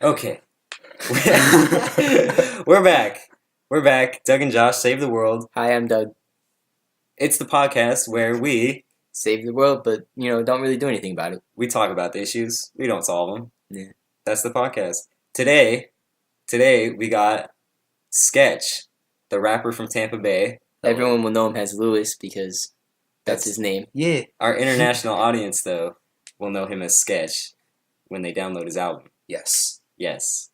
Okay. We're back. We're back. Doug and Josh save the world. Hi, I'm Doug. It's the podcast where we Save the world, but, don't really do anything about it. talk about the issues. We don't solve them. Yeah. That's the podcast. Today we got Sketch, the rapper from Tampa Bay. Everyone will know him as Lewis because that's his name. Yeah. Our international audience, though, will know him as Sketch when they download his album. Yes. Yes.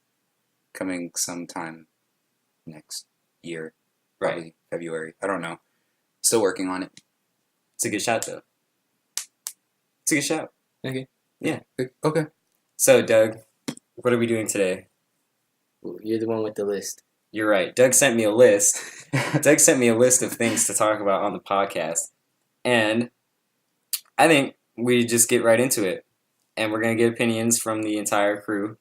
Coming sometime next year. Right. Probably February. I don't know. Still working on it. It's a good shot, though. It's a good shot. Okay. Yeah. Okay. So, Doug, what are we doing today? Ooh, you're the one with the list. You're right. Doug sent me a list. Doug sent me a list of things to talk about on the podcast. And I think we just get right into it. And we're going to get opinions from the entire crew.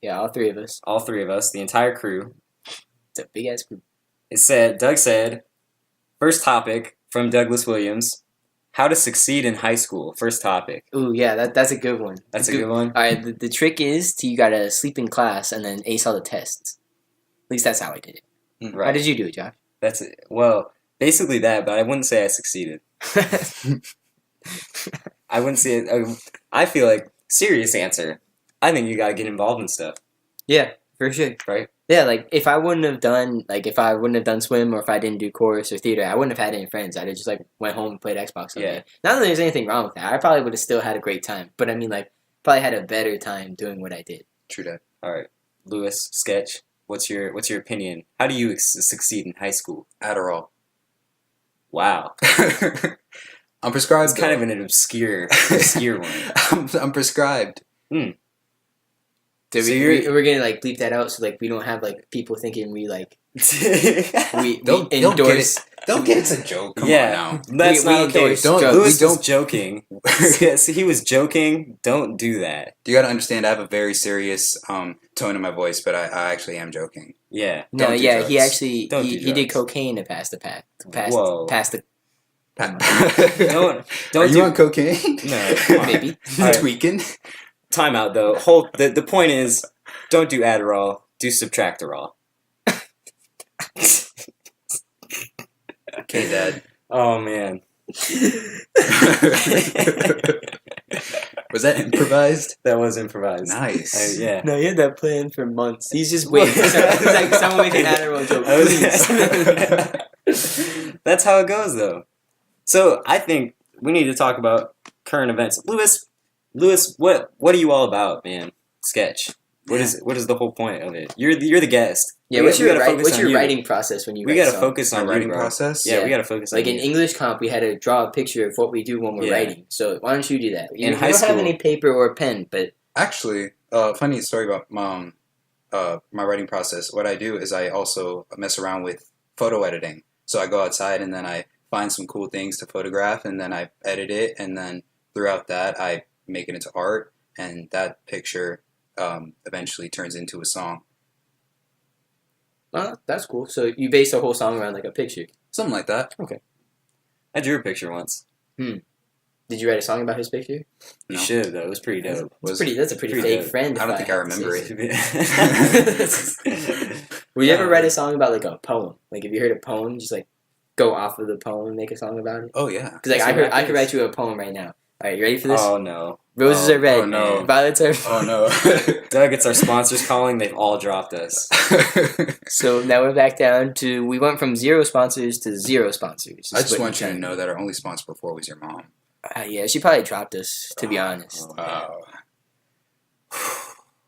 Yeah, all three of us. All three of us, the entire crew. It's a big-ass group. Doug said, first topic from Douglas Williams, how to succeed in high school. First topic. Ooh, yeah, that's a good one. That's a good one? All right, the trick is you got to sleep in class and then ace all the tests. At least that's how I did it. Right. How did you do it, Josh? That's it. Well, basically that, but I wouldn't say I succeeded. I wouldn't say it. I feel like, serious answer, I think you got to get involved in stuff. Yeah, for sure. Right? Yeah, if I wouldn't have done swim or if I didn't do chorus or theater, I wouldn't have had any friends. I'd have just went home and played Xbox all day. Not that there's anything wrong with that. I probably would have still had a great time. But I mean, probably had a better time doing what I did. True that. All right. Lewis, Sketch, what's your opinion? How do you succeed in high school? Adderall. Wow. I'm prescribed. It's kind of an obscure one. I'm prescribed. Hmm. So we're gonna bleep that out so we don't have people thinking we endorse. Don't get it's a joke. Come on now. That's we not okay. endorse drugs. Lewis was joking. Yes, he was joking. Don't do that. You got to understand. I have a very serious tone in my voice, but I actually am joking. Yeah. No, yeah, drugs. he actually Don't do he did drugs. cocaine to pass the pack. Whoa. Pass the Don't Are you do on cocaine? No, come on. maybe. Tweaking. Time out though. The point is, don't do Adderall. Do subtracterall. Okay, Dad. Oh man. Was that improvised? That was improvised. Nice. Yeah. No, he had that plan for months. He's just waiting. It's someone make an Adderall joke, please. That's how it goes, though. So I think we need to talk about current events. Lewis, what are you all about, man? Sketch. What is the whole point of it? You're the guest. Yeah, what's your writing process when you We write gotta songs? focus on Our writing you, bro. process? Yeah, we gotta focus on in you. English comp, we had to draw a picture of what we do when we're Yeah. writing. So why don't you do that? In You high don't have school- any paper or pen, but Actually, funny story about my writing process. What I do is I also mess around with photo editing. So I go outside and then I find some cool things to photograph and then I edit it and then throughout that I make it into art and that picture eventually turns into a song. that's cool. So you base the whole song around a picture. Something like that. I drew a picture once. Did you write a song about his picture? You No. should have, though. It was pretty dope. That's a pretty pretty fake dope. friend. I don't think I had to remember say it. so. Will you ever write a song about a poem? If you heard a poem, just go off of the poem and make a song about it? Oh, yeah. Because I could write you a poem right now. All right, you ready for this? Oh no. Roses Oh, are red. oh, no. Violets are. Oh, no. Doug, it's our sponsors calling. They've all dropped us. So now we're back down to, we went from 0 sponsors to 0 sponsors. I just want you to know that our only sponsor before was your mom. Yeah, she probably dropped us, to be honest. Wow.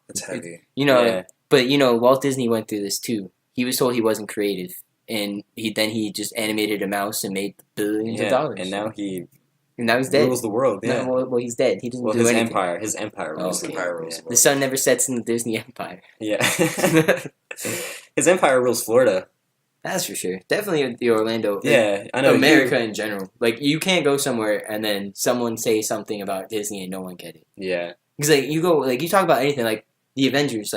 That's heavy. Yeah. But Walt Disney went through this too. He was told he wasn't creative, and he just animated a mouse and made billions of dollars. And now he he's dead. rules the world. Yeah. No, well, he's dead. He doesn't do his anything. empire rules Okay. the world. The sun never sets in the Disney empire. Yeah. His empire rules Florida. That's for sure. Definitely the Orlando. Yeah, I know. America in general. You can't go somewhere and then someone say something about Disney and no one get it. Yeah. Because you go you talk about anything the Avengers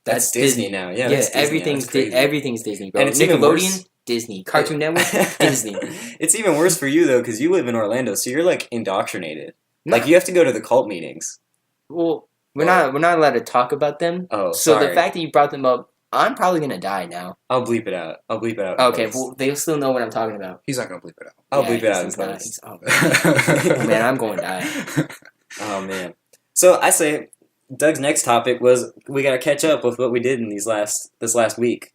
That's Disney now. Yeah, that's Disney. everything's That's crazy. Everything's Disney, bro. And it's even worse. Nickelodeon, Disney. Cartoon Network, Disney. It's even worse for you though, because you live in Orlando, so you're indoctrinated. You have to go to the cult meetings. Well, We're not allowed to talk about them. Oh, So sorry. the fact that you brought them up, I'm probably gonna die now. I'll bleep it out. Okay, well, they'll still know what I'm talking about. He's not gonna bleep it out. I'll Yeah, bleep it out in he's not. post. Oh man, I'm going to die. Oh man. So I say Doug's next topic was we gotta catch up with what we did in this last week.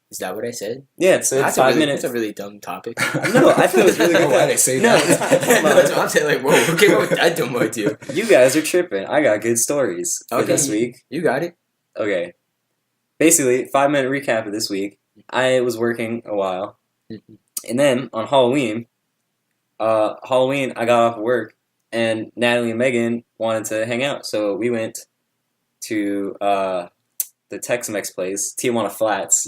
Is that what I said? Yeah, it's That's 5 minutes. That's a really dumb topic. No, I thought it was really good. Why did I say No, that? it's not. That's what I'm saying. Like, whoa, okay, what I don't want to. You guys are tripping. I got good stories for Okay, this week. You got it. Okay. Basically, 5 minute recap of this week. I was working a while. And then on Halloween, I got off of work and Natalie and Megan wanted to hang out. So we went to the Tex-Mex place, Tijuana Flats.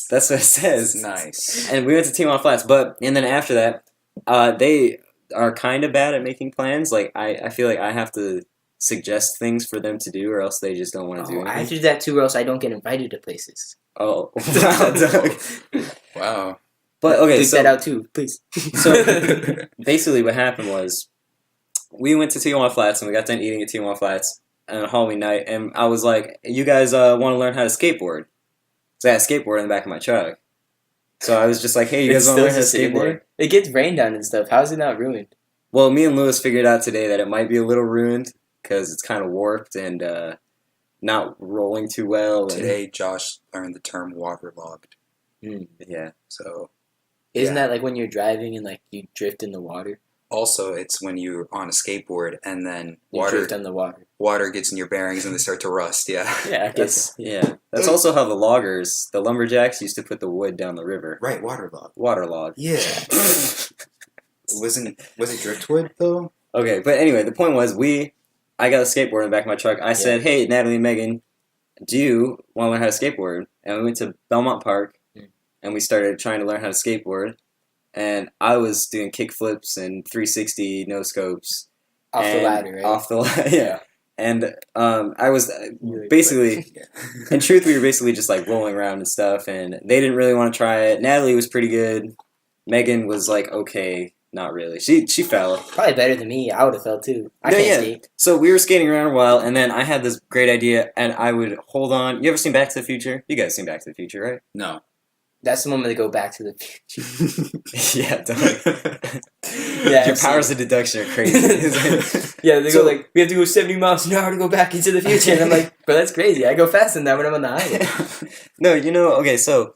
That's what it says. Nice. And we went to Tijuana Flats, and then after that, they are kind of bad at making plans. Like, I feel like I have to suggest things for them to do, or else they just don't want to do I have anything. to do that too, or else I don't get invited to places. Oh, wow, Doug. Wow. But okay, Take that out too, please. So basically, what happened was we went to Tijuana Flats and we got done eating at Tijuana Flats on a Halloween night, and I was like, "You guys want to learn how to skateboard?" So I had a skateboard in the back of my truck. So I was just like, "Hey, you guys want to learn how to skateboard?" It gets rained on and stuff. How's it not ruined? Well, me and Lewis figured out today that it might be a little ruined because it's kind of warped and not rolling too well. And, Today, Josh learned the term waterlogged. yeah. So, Isn't that like when you're driving and like you drift in the water? also, it's when you're on a skateboard and then You drift on the water. water gets in your bearings and they start to rust. Yeah. Yeah, I guess. That's also how the lumberjacks, used to put the wood down the river. Right, waterlogged. Waterlogged. Yeah. Was it driftwood though? Okay, but anyway, the point was I got a skateboard in the back of my truck. I said, "Hey, Natalie and Megan, do you want to learn how to skateboard?" And we went to Belmont Park, and we started trying to learn how to skateboard. And I was doing kick flips and 360 no scopes. Off the ladder, right? Off the ladder, yeah. And I was basically, in truth, we were basically just like rolling around and stuff, and they didn't really want to try it. Natalie was pretty good. Megan was like, okay, not really. She fell. Probably better than me. I would have fell too. I can't skate. So we were skating around a while, and then I had this great idea, and I would hold on. You ever seen Back to the Future? You guys seen Back to the Future, right? No. That's the moment they go back to the future. Yeah, don't. Yeah, Your powers of deduction are crazy. Yeah, they go like, we have to go 70 miles an hour to go back into the future. And I'm like, bro, that's crazy. I go fast than that when I'm on the highway. No, okay, so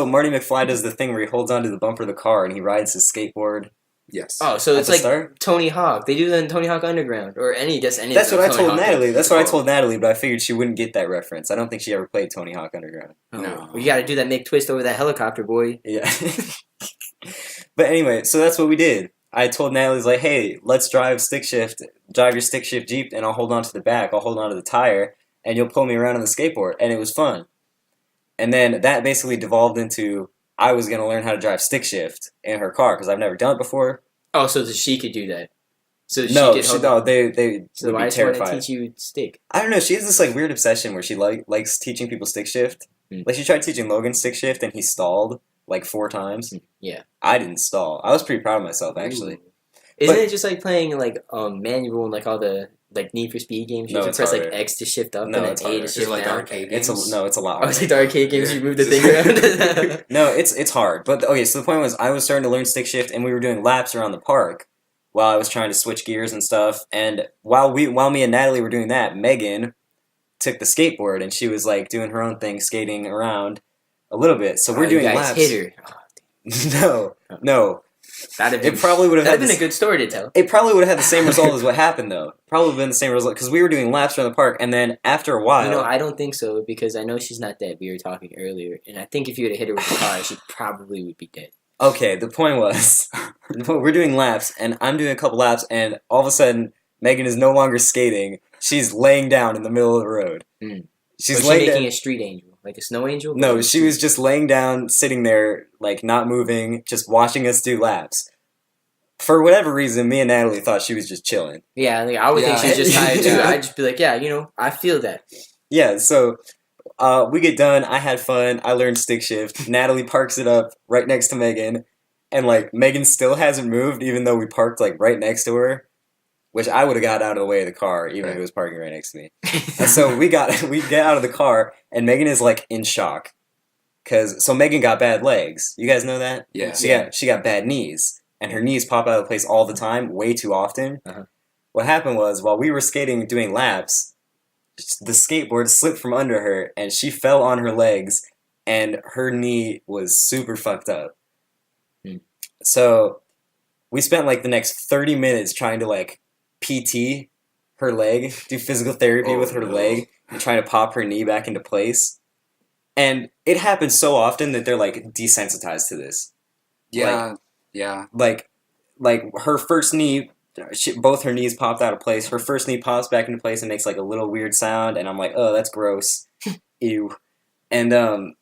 Marty McFly does the thing where he holds onto the bumper of the car and he rides his skateboard. Yes. Oh, so At it's the like start? Tony Hawk. They do that in Tony Hawk Underground. Or any. That's what I told Natalie. That's what I told Natalie, but I figured she wouldn't get that reference. I don't think she ever played Tony Hawk Underground. Oh. No. Well, you gotta do that McTwist over that helicopter, boy. Yeah. But anyway, so that's what we did. I told Natalie, like, hey, let's drive your stick shift Jeep, and I'll hold on to the back. I'll hold on to the tire, and you'll pull me around on the skateboard. And it was fun. And then that basically devolved into I was going to learn how to drive stick shift in her car because I've never done it before. Oh, so that she could do that. So they No, would they So would why be does she want to terrified. teach you stick? I don't know. She has this like weird obsession where she likes teaching people stick shift. Like she tried teaching Logan stick shift and he stalled like 4 times. Yeah. I didn't stall. I was pretty proud of myself actually. Ooh. Isn't it just like playing like manual and like all the like Need for Speed games? You No, have it's to press harder. like X to shift up No, and then it's A to harder. shift It's like down. arcade It's a games. lot Oh, harder. it's like the arcade games. You move the thing around. No, it's hard. But okay, so the point was I was starting to learn stick shift and we were doing laps around the park while I was trying to switch gears and stuff. And while me and Natalie were doing that, Megan took the skateboard and she was like doing her own thing, skating around a little bit. So we're doing you guys laps. hit her. No. That'd It probably would have had been this- a good story to tell. It probably would have had the same result as what happened, though. Probably would have been the same result because we were doing laps around the park, and then after a while, You know, I don't think so because I know she's not dead. We were talking earlier, and I think if you would have hit her with a car, she probably would be dead. okay. The point was, we're doing laps, and I'm doing a couple laps, and all of a sudden, Megan is no longer skating. She's laying down in the middle of the road. She's Was she laying making down. a street angel, like a snow angel? No, she was just laying down, sitting there, like not moving, just watching us do laps. For whatever reason, me and Natalie thought she was just chilling. Yeah, like, I would think Yeah. she's just tired too. Yeah. I'd just be like, yeah, I feel that. Yeah, so we get done. I had fun. I learned stick shift. Natalie parks it up right next to Megan. And, like, Megan still hasn't moved even though we parked, like, right next to her. which I would have got out of the way of the car even if it was parking right next to me. And so we get out of the car, and Megan is like in shock. So Megan got bad legs. You guys know that? Yeah. She got bad knees, and her knees pop out of place all the time, way too often. Uh-huh. What happened was, while we were skating doing laps, the skateboard slipped from under her, and she fell on her legs, and her knee was super fucked up. So we spent like the next 30 minutes trying to like PT her leg, do physical therapy with her leg, and trying to pop her knee back into place. And it happens so often that they're like desensitized to this. Yeah. Like her first knee, both her knees popped out of place. Her first knee pops back into place and makes like a little weird sound, and I'm like, oh, that's gross. Ew. And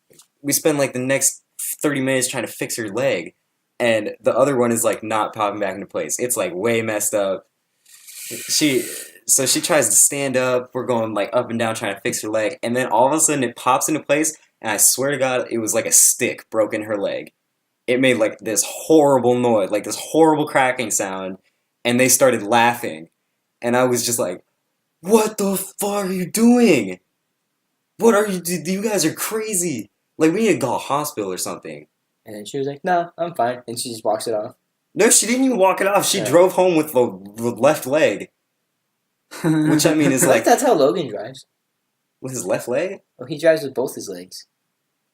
we spend like the next 30 minutes trying to fix her leg, and the other one is like not popping back into place. It's like way messed up. So she tries to stand up. We're going like up and down trying to fix her leg, and then all of a sudden it pops into place, and I swear to God, it was like a stick broke in her leg. It made like this horrible noise, like this horrible cracking sound, and they started laughing, and I was just like, "What the fuck are you doing? What are you? You guys are crazy! Like we need to go to a hospital or something." And then she was like, "No, I'm fine," and she just walks it off. No, she didn't even walk it off. She drove home with the left leg. Which I mean is like that's how Logan drives. With his left leg? Oh, he drives with both his legs.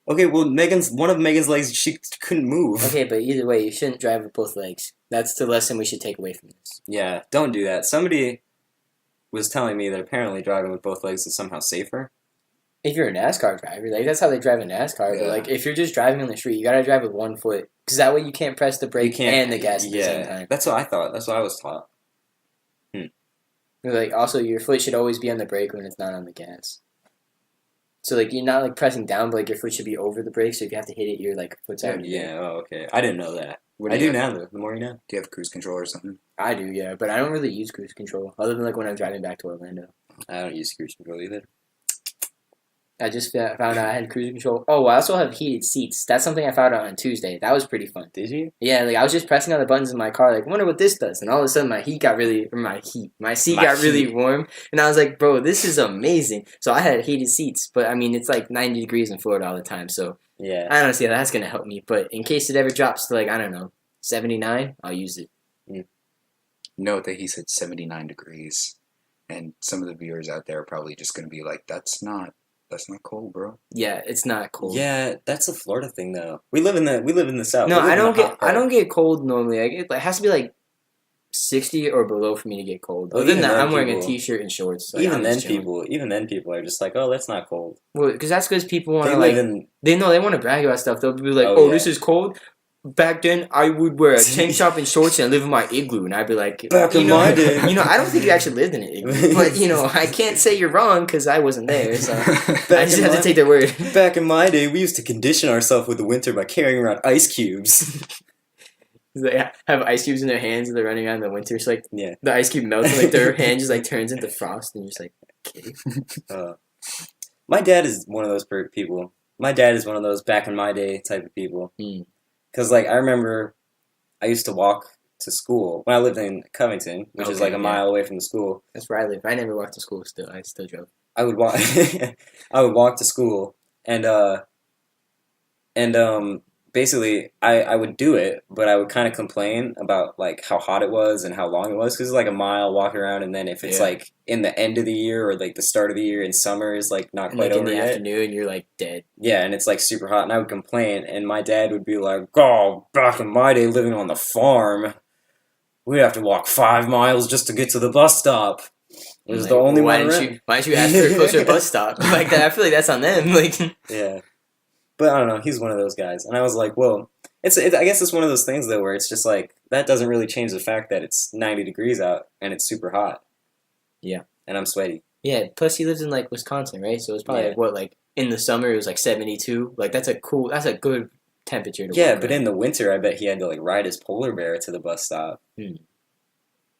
Okay, well one of Megan's legs she couldn't move. Okay, but either way, you shouldn't drive with both legs. That's the lesson we should take away from this. Yeah, don't do that. Somebody was telling me that apparently driving with both legs is somehow safer. If you're a NASCAR driver, like that's how they drive in NASCAR. But like if you're just driving on the street, you gotta drive with one foot because that way you can't press the brake and the gas at the same time. That's what I thought. That's what I was taught. Like also, your foot should always be on the brake when it's not on the gas. So like you're not like pressing down, but like your foot should be over the brake. So if you have to hit it, your like foot's out. Yeah. Oh, okay. I didn't know that. I do now, though. The more you know. Do you have cruise control or something? I do, yeah, but I don't really use cruise control other than like when I'm driving back to Orlando. I don't use cruise control either. I just found out I had cruise control. Oh, I also have heated seats. That's something I found out on Tuesday. That was pretty fun. Did you? Yeah, like I was just pressing on the buttons in my car, like, I wonder what this does. And all of a sudden my seat got really warm. And I was like, bro, this is amazing. So I had heated seats, but I mean, it's like 90 degrees in Florida all the time. So yeah, I don't see how that's going to help me. But in case it ever drops to like, I don't know, 79, I'll use it. Note that he said 79 degrees. And some of the viewers out there are probably just going to be like, that's not cold, bro. Yeah, it's not cold. Yeah, that's a Florida thing though. We live in the South. No, I don't get cold normally. It has to be like 60 or below for me to get cold. Other than that, I'm wearing a t-shirt and shorts. Like, even then people are just like, oh, that's not cold. Well, because people want to like they want to brag about stuff. They'll be like, this is cold. Back then, I would wear a tank top and shorts and live in my igloo, and I'd be like, back in my day, I don't think you actually lived in an igloo, but I can't say you're wrong because I wasn't there, so I just have to take their word. Back in my day, we used to condition ourselves with the winter by carrying around ice cubes. They have ice cubes in their hands and they're running around in the winter. So like the ice cube melts and like their hand just like turns into frost, and you're just like, okay. My dad is one of those people. My dad is one of those back in my day type of people. Because, like, I remember I used to walk to school when I lived in Covington, which is like a mile away from the school. That's where I live. I never walked to school still. I still drove. I would walk I would walk to school and basically I would do it, but I would kind of complain about like how hot it was and how long it was because it's like a mile walking around, and then if it's like in the end of the year or like the start of the year in summer is like not quite over in the yet. Afternoon, you're like dead. Yeah, and it's like super hot, and I would complain, and my dad would be like, "Oh, back in my day, living on the farm, we'd have to walk 5 miles just to get to the bus stop. It was the only one around." Why didn't you ask for a closer bus stop like that? I feel like that's on them. Like yeah. But I don't know, he's one of those guys. And I was like, well, I guess it's one of those things, though, where it's just like, that doesn't really change the fact that it's 90 degrees out and it's super hot. Yeah. And I'm sweaty. Yeah, plus he lives in, like, Wisconsin, right? So it's probably, like, in the summer it was, like, 72. Like, that's a good temperature to walk Yeah, but in the winter, I bet he had to, like, ride his polar bear to the bus stop. They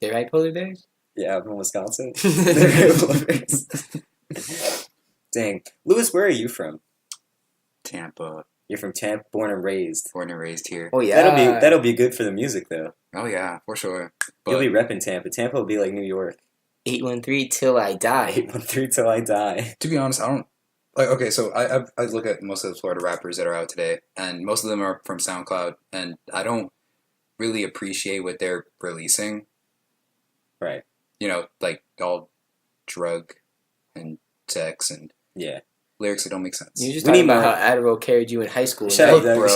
ride polar bears? Yeah, from Wisconsin. They ride polar bears. Dang. Lewis, where are you from? Tampa. You're from Tampa, born and raised. Born and raised here. Oh yeah. That'll be good for the music though. Oh yeah, for sure. You'll be repping Tampa. Tampa will be like New York. 813 till I die. 813 till I die. To be honest, I don't like. Okay, so I look at most of the Florida rappers that are out today, and most of them are from SoundCloud, and I don't really appreciate what they're releasing. Right. You know, like all drug and sex and Yeah. lyrics that don't make sense. You just We talking need about how more- Adderall carried you in high school. Shut right? up, Doug. bro.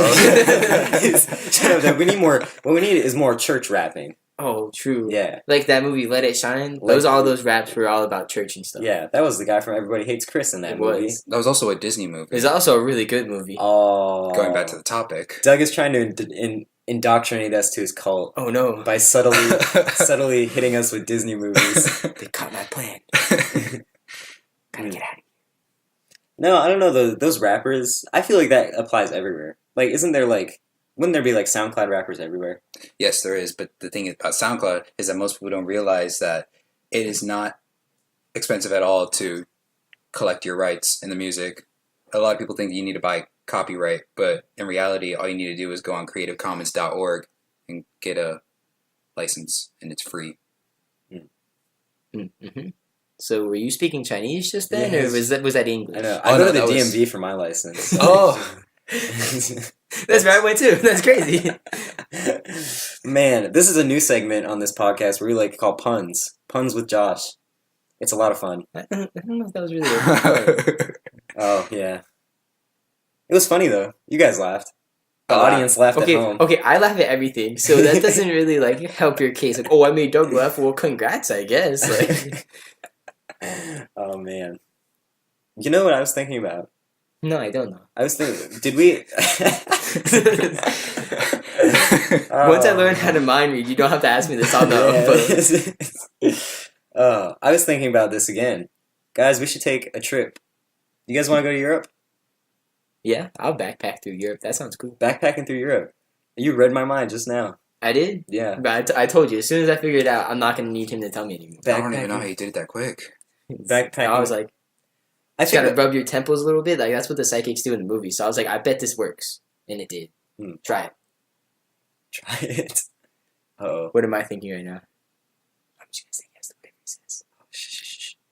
Shut up, Doug. We need more. What we need is more church rapping. Oh, true. Yeah. Like that movie, Let It Shine. All those raps were all about church and stuff. Yeah. That was the guy from Everybody Hates Chris in that It movie. was. That was also a Disney movie. It's also a really good movie. Oh. Going back to the topic. Doug is trying to indoctrinate us to his cult Oh no. by subtly hitting us with Disney movies. They caught my plan. Gotta get out of here. No, I don't know. Those rappers, I feel like that applies everywhere. Like, wouldn't there be like SoundCloud rappers everywhere? Yes, there is. But the thing about SoundCloud is that most people don't realize that it is not expensive at all to collect your rights in the music. A lot of people think you need to buy copyright, but in reality, all you need to do is go on creativecommons.org and get a license, and it's free. Mm-hmm. So were you speaking Chinese just then, Yes. or was that English? I know. Oh, I go no, to the that was- DMV for my license. Oh. That's where I went too. That's crazy. Man, this is a new segment on this podcast where we like to call puns. Puns with Josh. It's a lot of fun. I don't know if that was really good. Oh, yeah. It was funny, though. You guys laughed. The I laughed. audience laughed Okay, at home. okay, I laugh at everything, so that doesn't really like help your case. Like, oh, I made Doug laugh. Well, congrats, I guess. Like, Oh, man. You know what I was thinking about? no, I don't know. I was thinking, did we... Once I learn how to mind read, you don't have to ask me this. I'll know. But I was thinking about this again. Guys, we should take a trip. You guys want to go to Europe? yeah, I'll backpack through Europe. That sounds cool. Backpacking through Europe. You read my mind just now. I did, Yeah. but I told you as soon as I figured it out, I'm not gonna need him to tell me anymore. I don't even know how you did it that quick. Backpacking. I was like, I just gotta think rub your temples a little bit. Like that's what the psychics do in the movie. So I was like, I bet this works, and it did. Hmm. Try it. try it. Oh. What am I thinking right now? I'm just gonna say yes to whatever he says.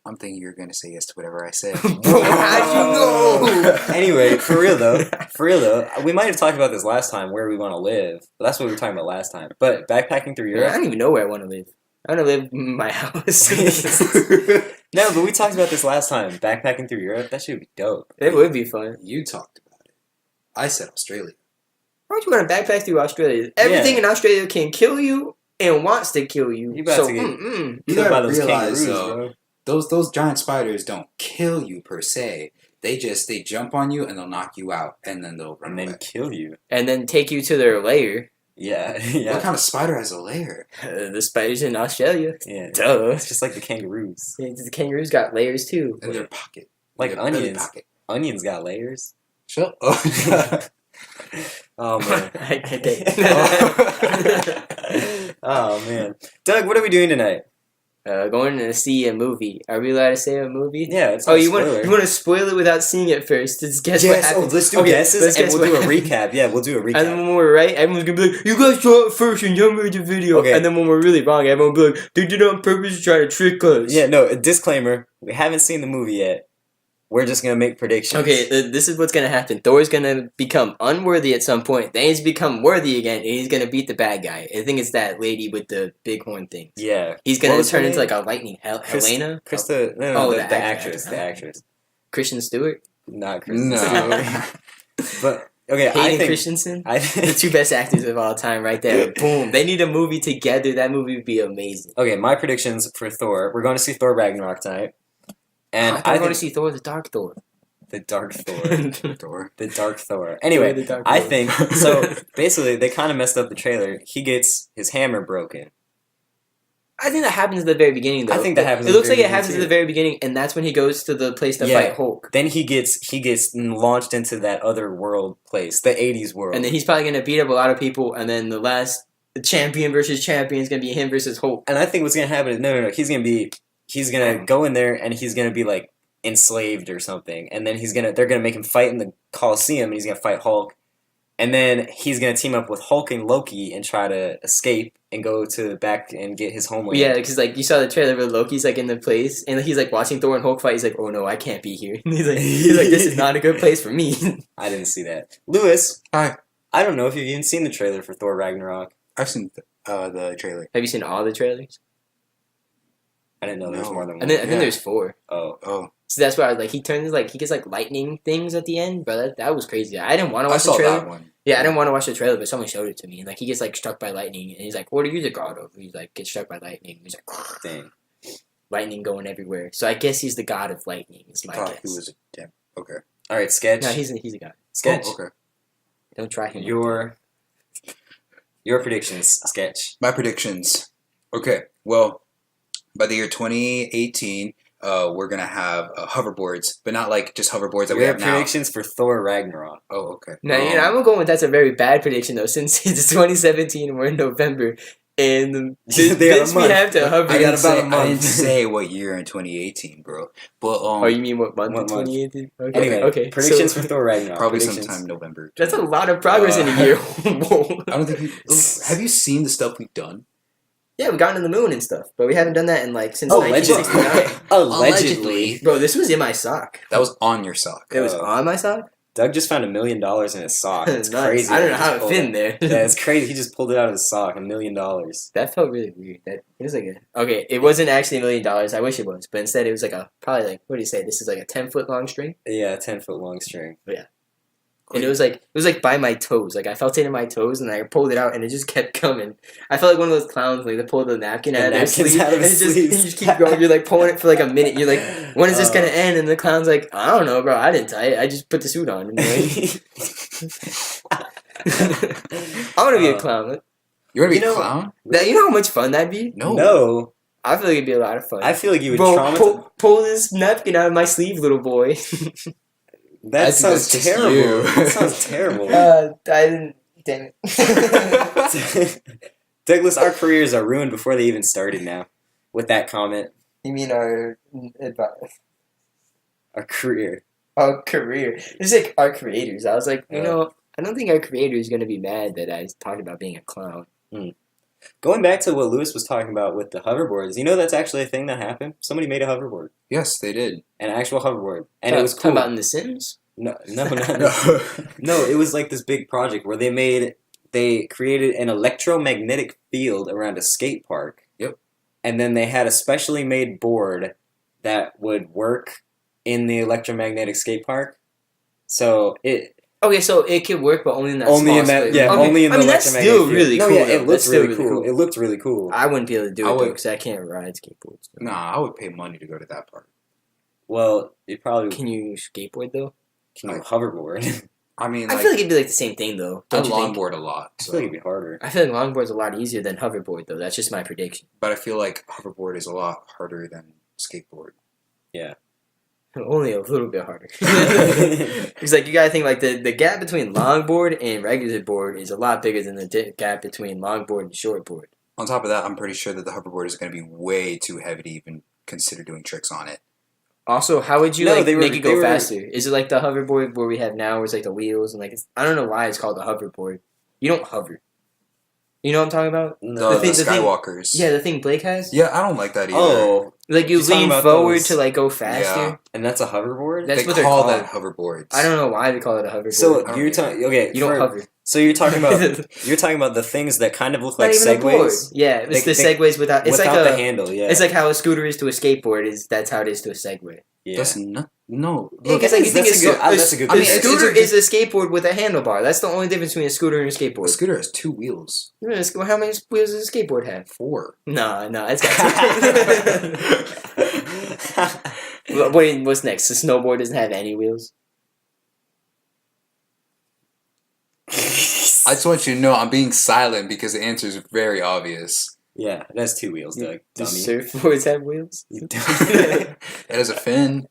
I'm thinking you're going to say yes to whatever I said. Bro, how'd you know? Anyway, for real though, we might have talked about this last time where we want to live. But that's what we were talking about last time. But backpacking through I Europe. don't even know where I want to live. I want to live in my house. No, but we talked about this last time. Backpacking through Europe. That should be dope. It would be fun. You talked about it. I said Australia. Why don't you want to backpack through Australia? Everything in Australia can kill you and wants to kill you. You about so, to get- You Killed gotta by those realize, kangaroos, though, bro. those giant spiders don't kill you per se. They jump on you and they'll knock you out, and then they'll run And then away. kill you. and then take you to their lair. Yeah, What yeah, kind of spider has a lair? The spiders in Australia. yeah. Duh. It's just like the kangaroos. The kangaroos got layers too. In their pocket. Like In their belly onions. pocket. Onions got layers. Shut up. Oh man. Okay. Oh man. Doug, what are we doing tonight? Going to see a movie. Are we allowed to say a movie? Yeah, it's Oh, not a you want spoiler. to spoil it without seeing it first? Just guess what Yes, happens. let's do Okay, guesses let's and guess we'll do a what recap. Yeah, we'll do a And then recap. when we're right, everyone's gonna be like, "You guys saw it first and you made the video." Okay. And then when we're really wrong, everyone will be like, "They did it on purpose to try to trick us." Yeah, no, a disclaimer. We haven't seen the movie yet. We're just gonna make predictions. Okay, this is what's gonna happen. Thor's gonna become unworthy at some point. Then he's become worthy again, and he's gonna beat the bad guy. I think it's that lady with the big horn thing. Yeah. He's What gonna was her turn into name? like a lightning. Helena? Krista. No, Oh, the the actress. actress. The actress. Christian Stewart? Not Krista. No. But okay, I Hayden think. Christensen? I The think. two best actors of all time right there. Boom. They need a movie together. That movie would be amazing. Okay, my predictions for Thor. We're going to see Thor Ragnarok tonight, and I I want think to see Thor the Dark Thor. the Dark Thor. Door. The Dark Thor. Anyway, The Dark I Thor. think so. Basically, they kind of messed up the trailer. He gets his hammer broken. I think that happens at the very beginning, though. I think that happens It at the looks like very it happens at beginning, the very beginning, and that's when he goes to the place to Yeah. fight Hulk. Then he gets launched into that other world place, the '80s world. And then he's probably going to beat up a lot of people, and then the last champion versus champion is going to be him versus Hulk. And I think what's gonna happen is no. He's gonna go in there and he's gonna be like enslaved or something, and then they're gonna make him fight in the Coliseum, and he's gonna fight Hulk, And then he's gonna team up with Hulk and Loki and try to escape and go to back and get his homeland. Yeah, because like you saw the trailer where Loki's like in the place and he's like watching Thor and Hulk fight. He's like, "Oh no, I can't be here." And he's like, "This is not a good place for me." I didn't see that. Lewis, Hi. I don't know if you've even seen the trailer for Thor Ragnarok. I've seen the trailer. Have you seen all the trailers? I didn't know there was No. more than I one. think there's 4. Oh, Oh, So that's why like he turns like he gets like lightning things at the end, but that was crazy. I didn't want to I watch the saw trailer. that one. Yeah, I didn't want to watch the trailer, but someone showed it to me. And like he gets like struck by lightning, and he's like, "What are you the god of?" He's like, "Get struck by lightning." He's like, dang. lightning going everywhere. So I guess he's the god of lightning. Is my Thought guess. he was a damn. Okay. All right, Sketch. No, he's a god. Sketch. Oh, okay. Don't try him. Your predictions, Sketch. My predictions. Okay. Well, by the year 2018, we're gonna have hoverboards, but not like just hoverboards that we Your have now. predictions for Thor Ragnarok. Oh, okay. No, you know, I'm going with that's a very bad prediction though. Since it's 2017 and we're in November, and They got a this we month. have to hover. I got about a I month. didn't say what year in 2018, bro. But Oh, you mean what month? What month? 2018. Okay. Anyway, okay. predictions So, for Thor Ragnarok. probably predictions. sometime November. that's a lot of progress in a year. Whoa. I don't think you have you seen the stuff we've done? Yeah, we've gotten to the moon and stuff, but we haven't done that in like since Allegedly. 1969. Allegedly. Bro, this was in my sock. That was on your sock. It was Oh. on my sock. Doug just found $1 million in his sock. It's Nice. crazy. I don't know He how just it pulled fit in there. Yeah, it's crazy. He just pulled it out of his sock. $1 million. That felt really weird. That it was like a okay. It wasn't actually $1 million. I wish it was, but instead it was like a probably like what do you say? This is like a 10-foot long string, Yeah, a 10-foot long string. and it was like by my toes. Like I felt it in my toes, and I pulled it out, and it just kept coming. I felt like one of those clowns like they pull the napkin The out of their napkins sleeve, out of and his you sleeves. just keep going. You're like pulling it for like a minute. You're like, when is this gonna end? And the clown's like, I don't know, bro. I didn't tie it. I just put the suit on. And like, I want to be a clown. You want to be You know- a clown? You know how much fun that'd be? No. I feel like it'd be a lot of fun. I feel like you would Bro, traumatize. pull this napkin out of my sleeve, little boy. That I think sounds that's just terrible. you. That sounds terrible. I didn't. Damn it. Douglas, our careers are ruined before they even started now. With that comment. You mean our advice? Our career. Our career. It's like our creators. I was like, you Yeah. know, I don't think our creator is going to be mad that I talked about being a clown. Going back to what Lewis was talking about with the hoverboards, you know that's actually a thing that happened? Somebody made a hoverboard. Yes, they did. An actual hoverboard. And it was Talking cool. about in The Sims? No, No. no, it was like this big project where they created an electromagnetic field around a skate park. Yep. And then they had a specially made board that would work in the electromagnetic skate park. So it Okay, so it could work, but only in that only small in that space. yeah, Okay, only in the I mean, that's electromagnetic still field. really No, cool. yeah, though. it That's looked still really cool. It looked really cool. I wouldn't be able to do I it would- because I can't ride skateboards. Nah, I would pay money to go to that part. Well, you probably Can you skateboard though? can you hoverboard. I mean, I like, feel like it'd be like the same thing though. I Don't you think? longboard a lot, I so. feel like it'd be harder. I feel like longboard's a lot easier than hoverboard though. That's just my prediction. But I feel like hoverboard is a lot harder than skateboard. Only a little bit harder. It's like you gotta think like the gap between longboard and regular board is a lot bigger than the gap between longboard and shortboard. On top of that, I'm pretty sure that the hoverboard is going to be way too heavy to even consider doing tricks on it. Also, how would you No, like they were- make it they go were- faster? Is it like the hoverboard where we have now, where it's like the wheels and like I don't know why it's called the hoverboard. You don't hover. You know what I'm talking about? No. The thing- the thing- Skywalkers. Yeah, the thing Blake has. Yeah, I don't like that either. Oh, Like you You're talking lean about forward those- to like go faster. Yeah. and that's a hoverboard. That's they what they're call called. that hoverboards. I don't know why they call it a hoverboard. So I don't you're either. talking okay. you don't for- hover. So you're talking about the things that kind of look Not like even a board. segways Yeah, it's They- the they- segways without. It's without like the a. handle. Yeah, It's like how a scooter is to a skateboard. That's how it is to a segway. yeah. That's not. No. Yeah, Look, because like you think that's a good. a I mean, it's- scooter it's is a skateboard with a handlebar. That's the only difference between a scooter and a a skateboard. scooter has 2 wheels. How many wheels does a skateboard have? 4. No, it's got two. What's next? The snowboard doesn't have any wheels. I just want you to know I'm being silent because the answer is very obvious. Yeah, it has 2 wheels, Doug. Do Dummy. surfboards have wheels? You It has a fin.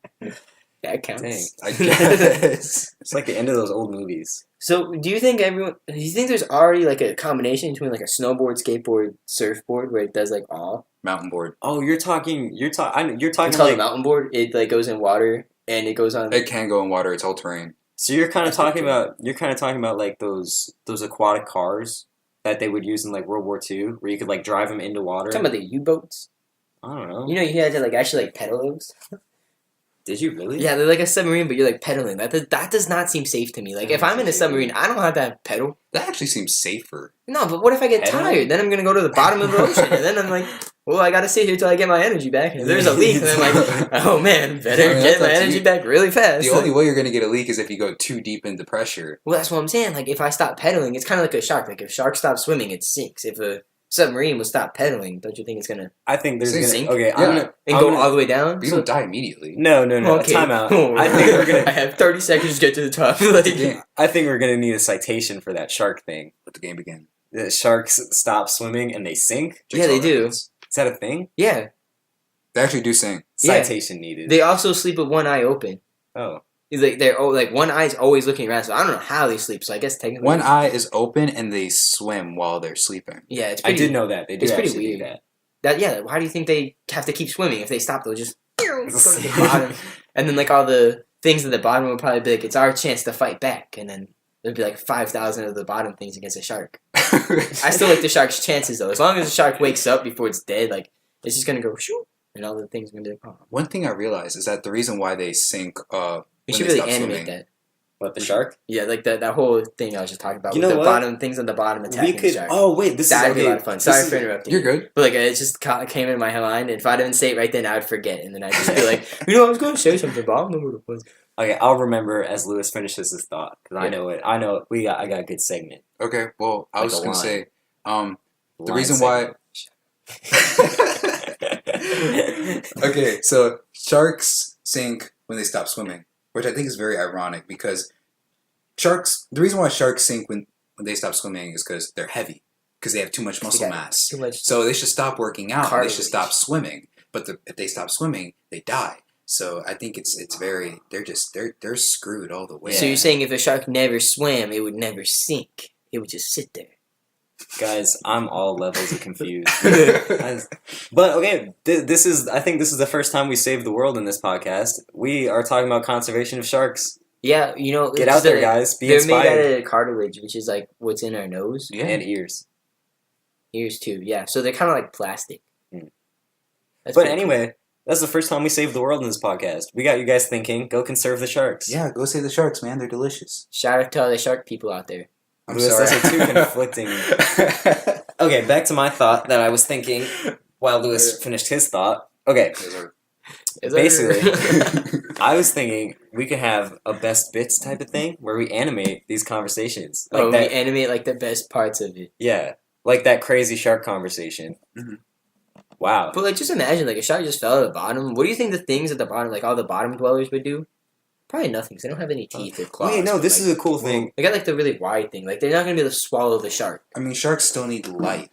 That counts. Dang. I guess. It's like the end of those old movies. So, do you think there's already like a combination between like a snowboard, skateboard, surfboard where it does like all? Mountain board. Oh, you're talking It's like called a mountain board. It like goes in water and it goes on. It can go in water. It's all terrain. So you're kind of That's pretty talking about like those aquatic cars that they would use in like World War II, where you could like drive them into water. Talking about the U-boats. I don't know. You know, you had to like actually like pedal those. Did you really? Yeah, they're like a submarine, but you're like pedaling. That does not seem safe to me. Like if I'm in a submarine, I don't have to have pedal. That actually seems safer. No, but what if I get Pedal? tired? Then I'm gonna go to the bottom of the ocean, and then I'm like, well, I gotta sit here till I get my energy back. And if there's a leak, and I'm like, oh man, better I mean, get my that's energy you. back really fast. The only way you're gonna get a leak is if you go too deep into pressure. Well, that's what I'm saying. Like if I stop pedaling, it's kind of like a shark. Like if sharks stop swimming, it sinks. If a submarine would stop pedaling, don't you think it's gonna I think there's gonna sink? okay. Yeah. I'm and go all the way down? But you don't die immediately. no. Okay. Time out. I think we're I gonna. have 30 seconds to get to the top. Like, Yeah. I think we're gonna need a citation for that shark thing. Let the game begin. The sharks stop swimming and they sink. Yeah, they do. Records. Is that a thing? yeah. They actually do sing. Yeah. Citation needed. They also sleep with one eye open. Oh, It's like they're like one eye's always looking around. So I don't know how they sleep. So I guess technically One eye is open and they swim while they're sleeping. Yeah, it's I pretty, did know that they do it's pretty actually do weird. that. that. Yeah, why do you think they have to keep swimming? If they stop, they'll just go to the bottom, and then like all the things at the bottom will probably be like, it's our chance to fight back, and then there'd be like 5,000 of the bottom things against a shark. I still like the shark's chances though. As long as the shark wakes up before it's dead, like it's just gonna go shoo, and all the things are gonna be like, oh. One thing I realized is that the reason why they sink We when should they really stop animate swimming- that. What, the shark? Yeah, like that whole thing I was just talking about. You with know the what? bottom things on the bottom attacking We could. the shark. Oh wait, this That'd is be okay. a lot of fun. This Sorry is- for interrupting. You're you. good. But like it just came in my mind, and if I didn't say it right then, I would forget, and then I'd just be like, I was going to say something, but I don't know what it was. Okay, I'll remember as Lewis finishes his thought because I Yeah. know it. I know it. I got a good segment. Okay, well, I Like was a just gonna line. say, the Line reason why. segment. Okay, so sharks sink when they stop swimming, which I think is very ironic because the reason why sharks sink when they stop swimming is because they're heavy, because they have too much muscle got mass. Too much. So they should stop working out. And they should Cartilage. stop swimming. But if they stop swimming, they die. So I think it's very they're screwed all the way. So you're saying if a shark never swam, it would never sink. It would just sit there. Guys, I'm all levels of confused. But okay, this is. I think this is the first time we saved the world in this podcast. We are talking about conservation of sharks. Yeah, you know. Get out there, guys. Be They're inspired. made out of cartilage, which is like what's in our nose, Yeah. And ears. ears too. Yeah, so they're kind of like plastic. Mm. That's But pretty anyway, that's the first time we saved the world in this podcast. We got you guys thinking. Go conserve the sharks. Yeah, go save the sharks, man. They're delicious. cool. Shout out to all the shark people out there. I'm Lewis, sorry. those are two conflicting. Okay, back to my thought that I was thinking while Lewis finished his thought. Okay, basically, I was thinking we could have a best bits type of thing where we animate these conversations. Like we that, animate like the best parts of it. yeah, like that crazy shark conversation. Mhm. Wow. But like, just imagine like a shark just fell at the bottom. What do you think the things at the bottom, like all the bottom dwellers, would do? Probably nothing. Cause they don't have any teeth or claws. Wait, no, but, this like, is a cool thing. They got like the really wide thing. Like they're not gonna be able to swallow the shark. I mean, sharks still need light.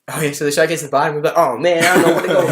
Oh yeah, so the shark gets to the bottom. We're like, oh man, I don't know where to go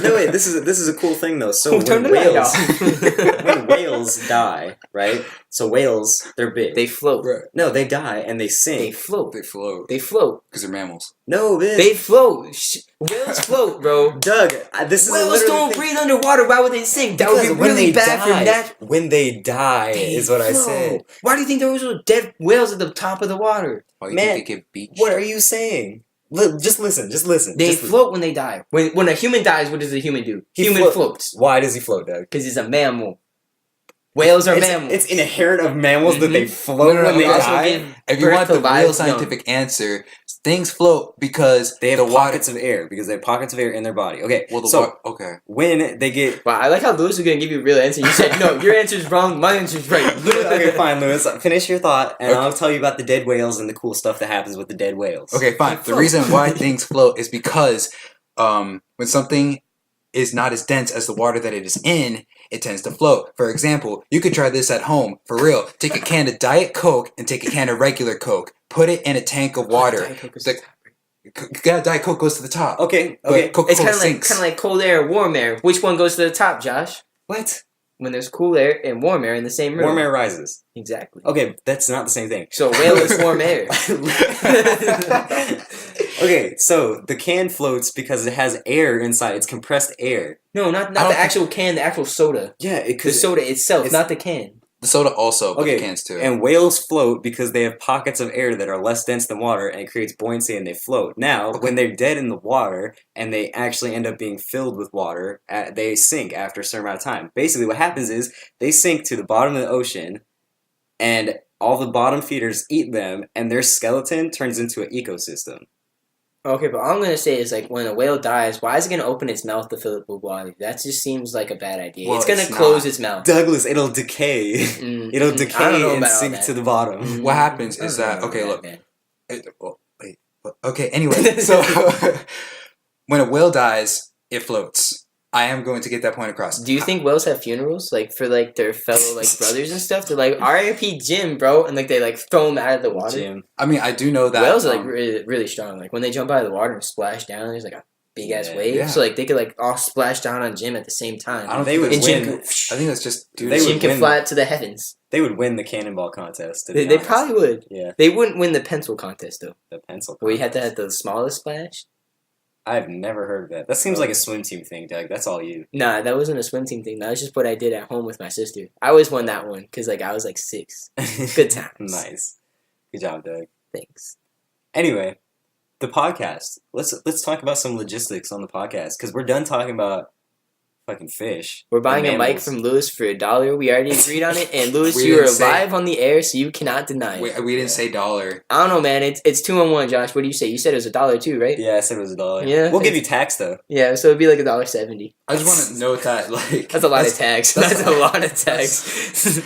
now. No, wait, this is a cool thing though. So Turn when the light whales, off. when whales die, right? So whales, they're big. They float. No, they die and they They sink. float. They float They float. because they're mammals. No, bitch. They float. Whales float, bro. Doug, this is Whales literally don't the thing. breathe underwater. Why would they sink? That would be Because when really they bad for die, that. when they die is what I said. Why do you think there was dead whales at the top of the water? Why do you Man, think they get beached? What are you saying? Just listen. They just listen. float when they die. When a human dies, what does a human do? He Human floats Why does he float, Doug? because he's a mammal. Whales are it's, mammals. It's inherent of mammals that they Mhm. float No, when we they also die. give If you birth want to the live real young. scientific answer, things float because They have the pockets of air because they have pockets of air in their body. Okay, Well, the so okay. when they get Wow, I like how Lewis was gonna give you a real answer. You said no, your answer's wrong. My answer's right. okay, fine, Lewis. Finish your thought, and Okay. I'll tell you about the dead whales and the cool stuff that happens with the dead whales. Okay, fine. They The float. reason why things float is because when something is not as dense as the water that it is in, it tends to float. For example, you could try this at home, for real. Take a can of Diet Coke and take a can of regular Coke. Put it in a tank of water. Diet Coke is- The- Diet Coke goes to the top. Okay. But Okay. Coca-Cola It's kind sinks. of like cold air, warm air. Which one goes to the top, Josh? What? When there's cool air and warm air in the same room. Warm air rises. Exactly. Okay, that's not the same thing. So a whale is warm air. Okay, so the can floats because it has air inside. It's compressed air. No, not I don't the think- actual can, the actual soda. Yeah, The soda itself, it's- not the can. The soda also, but Okay, the cans too. And whales float because they have pockets of air that are less dense than water, and it creates buoyancy, and they float. Now, when they're dead in the water and they actually end up being filled with water, they sink after a certain amount of time. Basically, what happens is they sink to the bottom of the ocean, and all the bottom feeders eat them, and their skeleton turns into an ecosystem. Okay, but all I'm gonna say is like when a whale dies, why is it gonna open its mouth to fill it with water? That just seems like a bad idea. Well, it's gonna it's close not. its mouth. Douglas, it'll decay. It'll I don't decay know and about all sink that. to the bottom. What happens I is don't that know okay? about Look, that. wait. Okay. Anyway, so when a whale dies, it floats. I am going to get that point across. Do you think whales have funerals like for like their fellow like brothers and stuff? They're like R.I.P. Jim, bro, and like they like throw him out of the water. Jim. I mean, I do know that Whales are like really, really strong. Like when they jump out of the water and splash down, there's like a big ass wave. Yeah. So like they could like all splash down on Jim at the same time. I don't They think would that's- and Jim, win. could, I think that's just dude. They Jim would can win. fly up to the heavens. They would win the cannonball contest. To be They honest. probably would. Yeah, They wouldn't win the pencil contest though. the pencil. Where you had to contest. have the smallest splash. I've never heard of that. That seems like a swim team thing, Doug. That's all you. Nah, that wasn't a swim team thing. That was just what I did at home with my sister. I always won that one because like I was like 6. Good times. Nice. Good job, Doug. Thanks. Anyway, the podcast. Let's talk about some logistics on the podcast because we're done talking about fucking fish. We're buying a and mic mammals. from Lewis for $1. We already agreed on it, and Lewis, We you are didn't say- live on the air, so you cannot deny it. we didn't say dollar. I don't know, man. It's 2-on-1, Josh. What do you say? You said it was $1 too, right? Yeah, I said it was $1. Yeah, we'll give you tax though. Yeah, so it'd be like $1.70. I just want to note that like That's a lot of tax. that's- That's a lot of tax.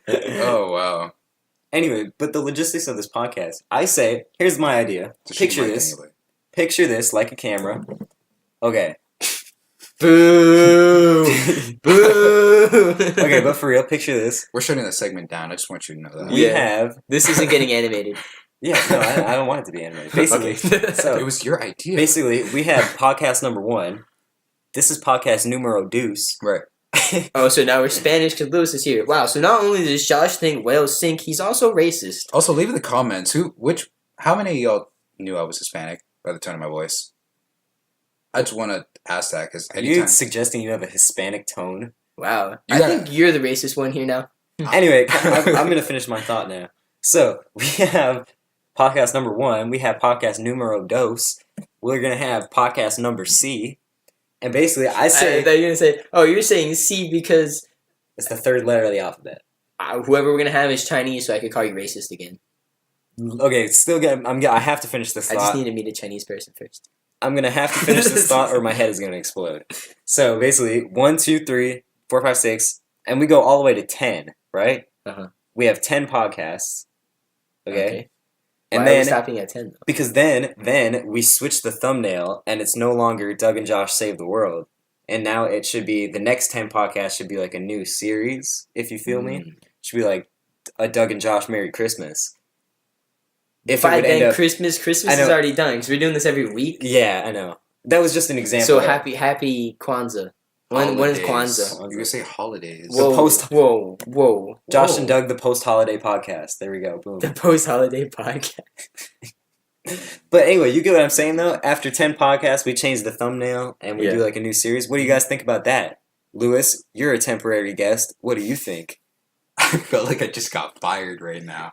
Oh wow! Anyway, but the logistics of this podcast. I say, here's my idea. It's a shit Picture mic this. anyway. Picture this like a camera. Okay. Boo! Boo! Okay, but for real, picture this. We're shutting the segment down. I just want you to know that. We Yeah. have. This isn't getting animated. Yeah, no, I don't want it to be animated. Basically, Okay. so It was your idea. basically, we have podcast number 1. This is podcast numero dos. Right. Oh, so now we're Spanish because Lewis is here. Wow, so not only does Josh think whales sink, he's also racist. Also, leave in the comments how many of y'all knew I was Hispanic by the tone of my voice? I just want to ask that because Are you suggesting you have a Hispanic tone? Wow. You I gotta- think you're the racist one here now. Anyway, I'm going to finish my thought now. So, we have podcast number 1. We have podcast numero dos. We're going to have podcast number C. And basically, I I say thought you were going to say, oh, you're saying C because it's the third letter of the alphabet. whoever we're going to have is Chinese, so I could call you racist again. Okay, I have to finish this I just thought. need to meet a Chinese person first. I'm going to have to finish this thought or my head is going to explode. So, basically, 1, 2, 3, 4, 5, 6, and we go all the way to 10, right? Uh-huh. We have 10 podcasts. Okay? Why And are we then stopping at 10, though? because then we switch the thumbnail and it's no longer Doug and Josh Save the World. And now it should be the next 10 podcasts should be like a new series, if you feel me. Mm. Should be like a Doug and Josh Merry Christmas. If By it would end then, up, Christmas I is know. already done because we're doing this every week. yeah, I know. That was just an example. So of- happy Kwanzaa. When is Holidays. Kwanzaa? You could say holidays. Whoa. Whoa. Josh and Doug, the post-holiday podcast. There we go. Boom. The post-holiday podcast. But anyway, you get what I'm saying, though? After 10 podcasts, we change the thumbnail and we Yeah. do like a new series. What do you guys think about that? Lewis, you're a temporary guest. What do you think? I felt like I just got fired right now.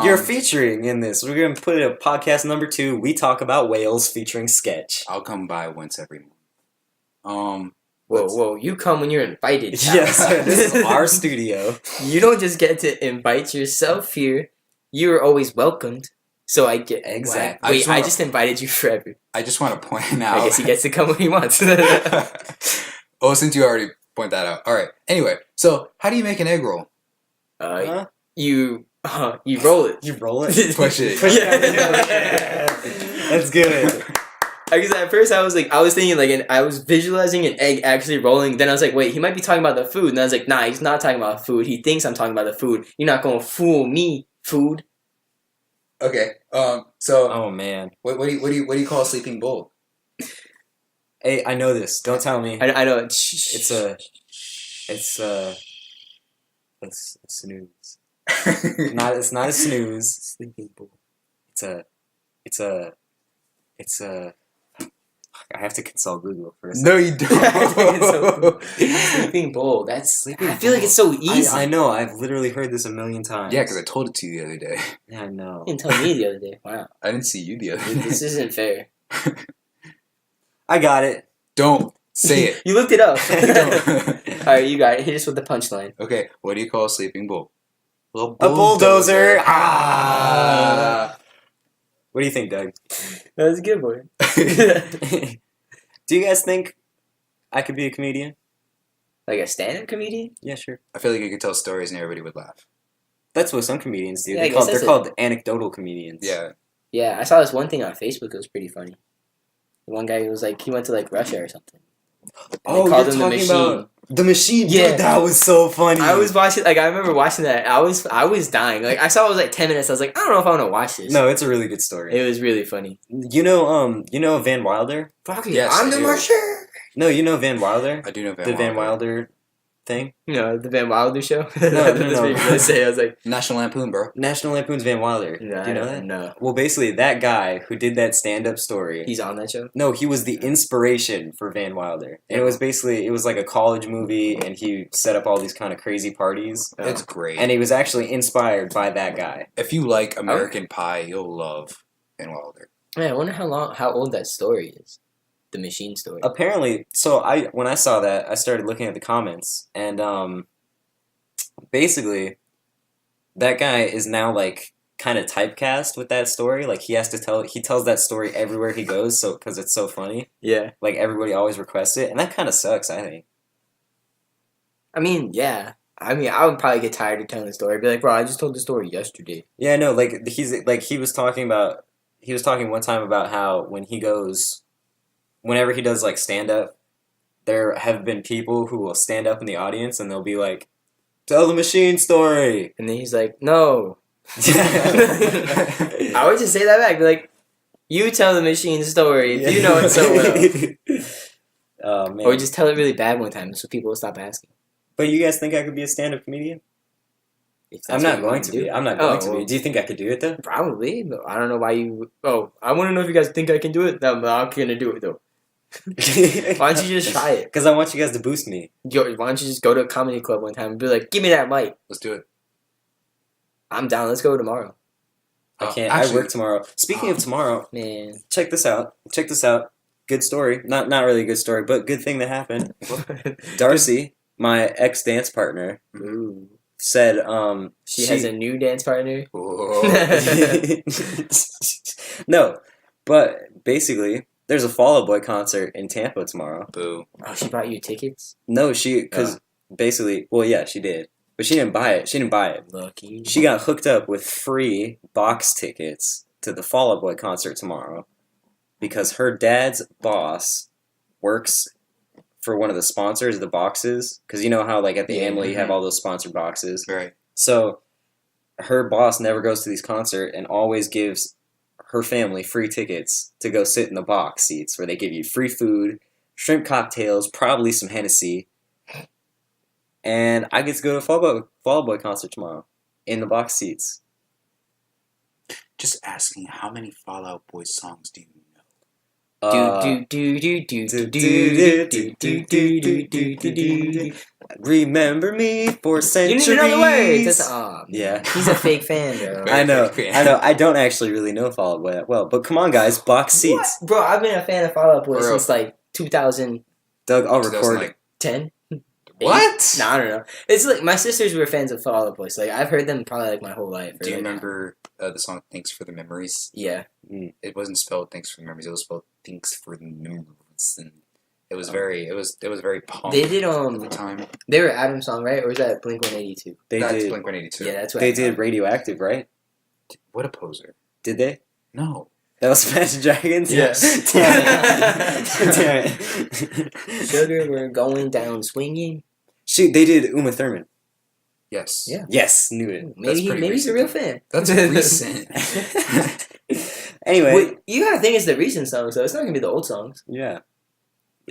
You're featuring in this. We're going to put it at podcast number 2. We talk about whales featuring sketch. I'll come by once every month. Whoa. You come when you're invited. Yes, sir. This is our studio. You don't just get to invite yourself here. You are always welcomed. So I get... Exactly. Wait, I just invited you forever. I just want to point out. I guess he gets to come when he wants. Oh, since you already point that out. All right. Anyway, so how do you make an egg roll? Huh? You roll it. You roll it? Push it. That's good. Because at first I was thinking and I was visualizing an egg actually rolling. Then I was like, wait, he might be talking about the food. And I was like, nah, he's not talking about food. He thinks I'm talking about the food. You're not gonna fool me, food. Okay. So Oh, man. what do you call a sleeping bull? Hey, I know this. Don't tell me. I know. It's a snooze. It's not a snooze. sleeping bull. It's a I have to consult Google for a second. No, you don't. Sleeping Bull. That's. Sleeping I feel like it's so easy. I know. I've literally heard this a million times. Yeah, because I told it to you the other day. Yeah, I know. You didn't tell me the other day. Wow. I didn't see you the other day. This isn't fair. I got it. Don't say it. You looked it up. Don't. Alright, you got it. Hit us with the punchline. Okay, what do you call a sleeping bull? A bulldozer. Ah. What do you think, Doug? That was a good one. Do you guys think I could be a comedian? Like a stand-up comedian? Yeah, sure. I feel like you could tell stories and everybody would laugh. That's what some comedians do. Yeah, I They're guess that's called anecdotal comedians. Yeah. Yeah, I saw this one thing on Facebook. It was pretty funny. The one guy was like, he went to like Russia or something. And Oh, they called you're him the talking machine. about the machine. Yeah. Dude, that was so funny. I was watching, like, I remember watching that. I was dying. Like, I saw it was like 10 minutes. I was like, I don't know if I want to watch this. No, it's a really good story. It was really funny. You know Van Wilder? Fuck it, Yes, I'm I the do. marcher. No, you know Van Wilder? I do know The Van Wilder thing? You know, the Van Wilder show? No. That's what you were gonna say. I was like, National Lampoon, bro. National Lampoon's Van Wilder. no, Do you know that? No. Well, basically, that guy who did that stand-up story. He's on that show? No, he was the inspiration for Van Wilder. And it was like a college movie, and he set up all these kind of crazy parties. Oh. It's great. And he was actually inspired by that guy. If you like American Pie, you'll love Van Wilder. Man, I wonder how old that story is. The machine story. Apparently, so when I saw that, I started looking at the comments, and basically, that guy is now like kind of typecast with that story. Like he tells that story everywhere he goes, so because it's so funny. Yeah. Like everybody always requests it, and that kind of sucks. I think. I mean, yeah. I mean, I would probably get tired of telling the story. Be like, bro, I just told the story yesterday. Yeah, no, like he was talking one time about how whenever he does like stand up, there have been people who will stand up in the audience and they'll be like, "Tell the machine story," And then he's like, no. I would just say that back. Be like, you tell the machine story if you know it so well. Oh man! Or just tell it really bad one time so people will stop asking. But you guys think I could be a stand-up comedian? If I'm that's not what you going want to do. be. I'm not going Oh, to be. well, Do you think I could do it though? probably, but I don't know why you... Oh, I want to know if you guys think I can do it. No, I'm not going to do it, though. Why don't you just try it? Because I want you guys to boost me. Why don't you just go to a comedy club one time and be like, give me that mic. Let's do it. I'm down. Let's go tomorrow. I can't. Actually, I work tomorrow. Speaking of tomorrow, Man. check this out. Good story. Not really a good story, but good thing that happened. Darcy, my ex-dance partner, Ooh. said She has a new dance partner. Whoa. No, but basically, there's a Fall Out Boy concert in Tampa tomorrow. Boo. Oh, she bought you tickets? No, because basically, well, yeah, she did, but she didn't buy it. Lucky. She got hooked up with free box tickets to the Fall Out Boy concert tomorrow because her dad's boss works for one of the sponsors of the boxes. Because you know how, like, at the Amway, you have all those sponsored boxes. Right. So her boss never goes to these concerts and always gives her family free tickets to go sit in the box seats where they give you free food, shrimp cocktails, probably some Hennessy. And I get to go to a Fall Out Boy concert tomorrow in the box seats. Just asking, how many Fallout Boy songs do you know? Remember me for You centuries. didn't even know the words. That's, Yeah. He's a fake fan, bro. I know. I don't actually really know Fall Out Boy that well, but come on, guys, box seats. What? Bro, I've been a fan of Fall Out Boy For real. since like 2010. Doug, I'll record. What? No, I don't know. It's like my sisters were fans of Fall Out Boy, so like I've heard them probably like my whole life. Do you like, remember the song "Thanks for the Memories"? Yeah. It wasn't spelled "Thanks for the Memories." It was spelled "Thanks for the Memories," and it was very punk. They did at the time. They were Adam's song, right? Or was that Blink-182? That's did. Blink-182. Yeah, that's what They I did thought. Radioactive, right? What a poser! Did they? No. That was Imagine Dragons? Yes. Damn it. Sugar, we're going down swinging. Shoot, they did Uma Thurman. Yes. Yeah. Yes, knew it. That's pretty Maybe he's a recent. real fan. That's recent. Anyway, Wait, you gotta think it's the recent songs, though. It's not gonna be the old songs. yeah.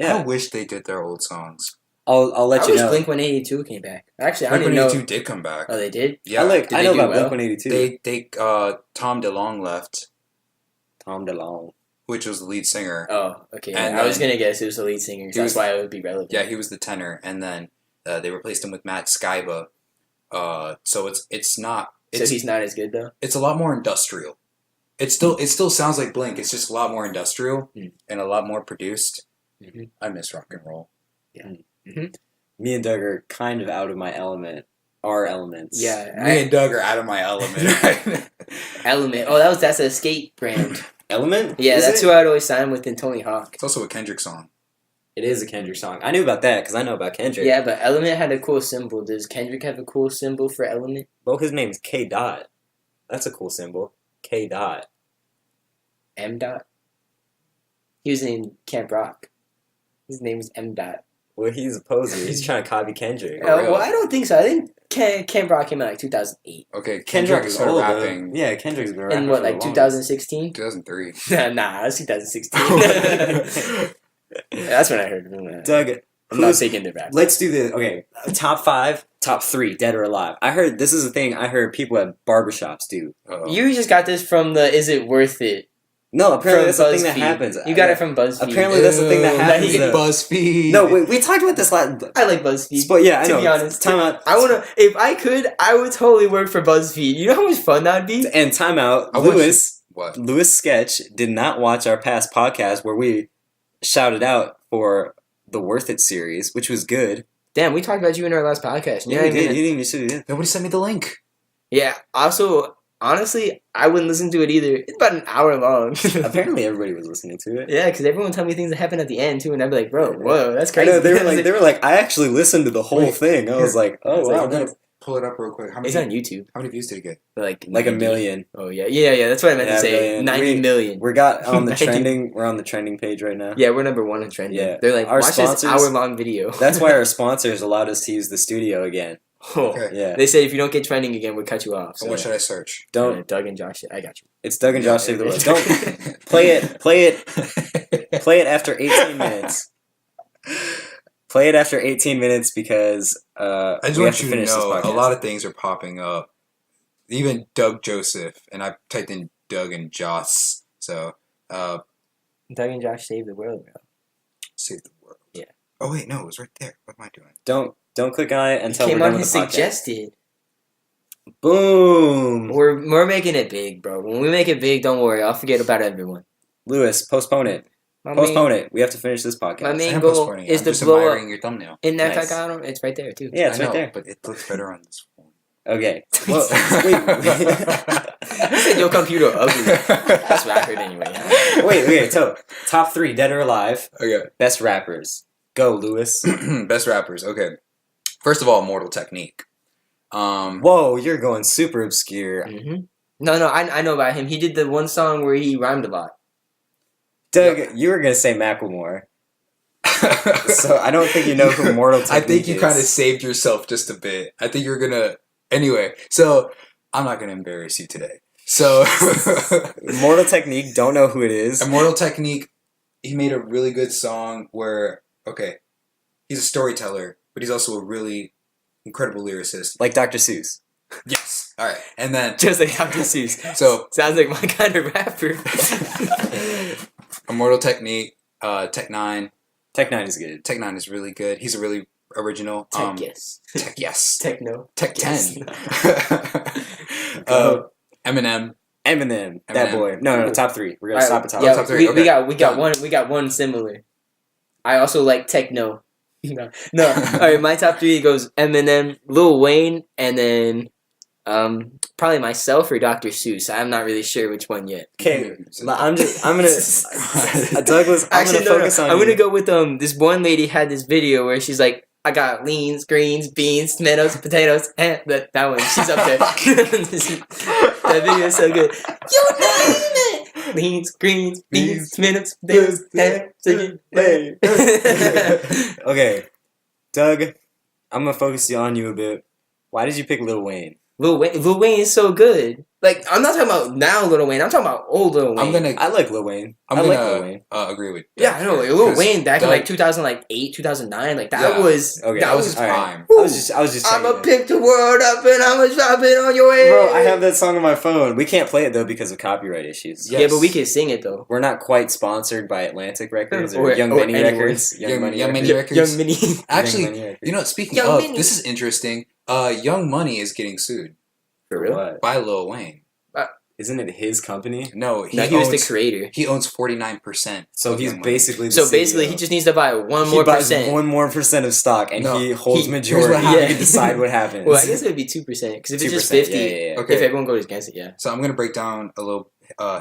I Yeah. wish they did their old songs. I'll let I you wish know. Blink-182 came back. Actually, I don't even know. Blink-182 did come back. Oh, they did? Yeah. I Did know they do about well? Blink-182. They Tom DeLonge left. Tom DeLonge. which was the lead singer. Oh, okay. And I was then- gonna guess it was the lead singer. So that's why it would be relevant. Yeah, he was the tenor, and then they replaced him with Matt Skiba. So it's not. So he's not as good though. It's a lot more industrial. It still sounds like Blink. It's just a lot more industrial and a lot more produced. Mm-hmm. I miss rock and roll. Yeah. Mm-hmm. Me and Doug are kind of out of my element. Our elements. Yeah. Me and Doug are out of my element. Element. Oh, that's a skate brand. Element? Yeah, Is that's it? who I'd always sign with in Tony Hawk. It's also a Kendrick song. It is a Kendrick song. I knew about that because I know about Kendrick. Yeah, but Element had a cool symbol. Does Kendrick have a cool symbol for Element? Well, his name's K. Dot. That's a cool symbol. K. Dot. M. Dot. He was in Camp Rock. His name is M. Dot. Well, he's a poser. He's trying to copy Kendrick. Well, I don't think so. I think Camp Rock came out like 2008. Okay, Kendrick Kendrick is started old, rapping. Yeah, Kendrick's been rapping In what, for like the 2016? 2003. Nah, that's 2016. That's when I heard him. Doug, I'm not taking the rap. let's do this. Okay, top 5, top 3, dead or alive. I heard this is a thing I heard people at barbershops do. Uh-oh. You just got this from the Is It Worth It? No, apparently From that's the thing that BuzzFeed. happens. You got it from BuzzFeed. Apparently that's the thing that Ew, happens. Like, BuzzFeed. No, we talked about this last. I like BuzzFeed. But yeah, I to know. be honest. Time out. If I could, I would totally work for BuzzFeed. You know how much fun that'd be? And time out. I wish- Lewis What? Sketch did not watch our past podcast where we shouted out for the Worth It series, which was good. Damn, we talked about you in our last podcast. Yeah, you did. You did. Nobody sent me the link. Yeah. Also, honestly, I wouldn't listen to it either. It's about an hour long. Apparently, everybody was listening to it. Yeah, because everyone tell me things that happen at the end too, and I'd be like, "Bro, whoa, that's I crazy." know they were like, I actually listened to the whole Wait, thing. I was like, oh It's wow, like, nice. Pull it up real quick. It's on YouTube. How many views did it get? Like Like 90. a million. Oh yeah. That's what I meant to Yeah, say. million. 90 million. We got on the 90. trending. We're on the trending page right now. Yeah, we're number 1 in trending. Yeah. They're like, Our watch sponsors- this hour-long video. That's why our sponsors allowed us to use the studio again. Oh. Okay. Yeah. They said if you don't get trending again, we'll cut you off. So So what should I search? Don't. Doug and Josh, I got you. It's Doug and Josh save the world. Don't play it after 18 minutes. Play it after 18 minutes because I just we want have to you to finish this know a podcast. lot of things are popping up. Even Doug Joseph, and I typed in Doug and Joss. So Doug and Josh save the world, bro. save the world. Yeah. Oh wait, no, it was right there. What am I doing? Don't click on it until Came we're on done his with the podcast. suggested. Boom. We're making it big, bro. When we make it big, don't worry. I'll forget about everyone. Lewis, postpone it. Postpone it. We have to finish this podcast. My main I'm goal postponing it. is I'm to just blow admiring up. your thumbnail. In that Nice. it's right there too. Yeah, it's I right know, there. but it looks better on this phone. Okay. Well, You said your computer ugly. That's what I heard anyway. wait. So, top 3, dead or alive, Okay. best rappers. Go, Lewis. Best rappers. Okay. First of all, Mortal Technique. Whoa, you're going super obscure. Mm-hmm. No, I know about him. He did the one song where he rhymed a lot. Doug, you were gonna say Macklemore, so I don't think you know who Mortal Technique I think you is. kind of saved yourself just a bit. I think you're gonna. Anyway, so I'm not gonna embarrass you today. So Mortal Technique. Don't know who it is. Immortal Technique, he made a really good song where, okay, he's a storyteller, but he's also a really incredible lyricist. Like Dr. Seuss. Yes. All right. And then, Just like Dr. Seuss. so, Sounds like my kind of rapper. Immortal Technique, Tech 9. Tech 9 is good. Tech 9 is really good. He's a really original. Tech yes. Tech, yes. Techno. Tech 10. Yes. Eminem. Eminem. That Eminem. boy. No. Top 3. We're gonna stop at top. Yeah, top three, we okay. got Done. one similar. I also like techno. No. All right, my top 3 goes Eminem, Lil Wayne, and then probably myself or Dr. Seuss. I'm not really sure which one yet. Okay, I'm gonna Douglas. I'm Actually, gonna focus on. I'm you. gonna go with this one lady had this video where she's like, I got leans, greens, beans, tomatoes, potatoes, and that one. She's up there. That video is so good. You name it. Leans, greens, beans, tomatoes, potatoes, ham, chicken. Okay, Doug, I'm gonna focus on you a bit. Why did you pick Lil Wayne? Lil Wayne is so good. Like, I'm not talking about now Lil Wayne. I'm talking about old Lil Wayne. I like Lil Wayne. I'm I gonna like Lil Wayne. Agree with. Yeah, I know. Like, Lil Wayne back in Doug- like 2008, 2009. Like that was Okay, that was his all right. prime. I was just saying I'ma that. pick the world up and I'ma drop it on your head. Bro, I have that song on my phone. We can't play it though because of copyright issues. Yeah. Yeah, but we can sing it though. We're not quite sponsored by Atlantic Records or, Or- Young or Money anyone. Records. Young Money Records. Records. Young Mini. Young Money Actually, Records. you know, speaking Young of, Mini. this is interesting. Young Money is getting sued For real? What? by Lil Wayne. Isn't it his company? No, No, he was the creator. He owns 49%. So of he's Young Money. basically the So basically, CEO. he just needs to buy one He more buys percent. 1 more percent of stock, and No, he holds here's majority. what He happens. can decide what happens. Well, I guess it would be 2% because if it's just 50, Yeah. Okay. if everyone goes against it, yeah. So I'm gonna break down a little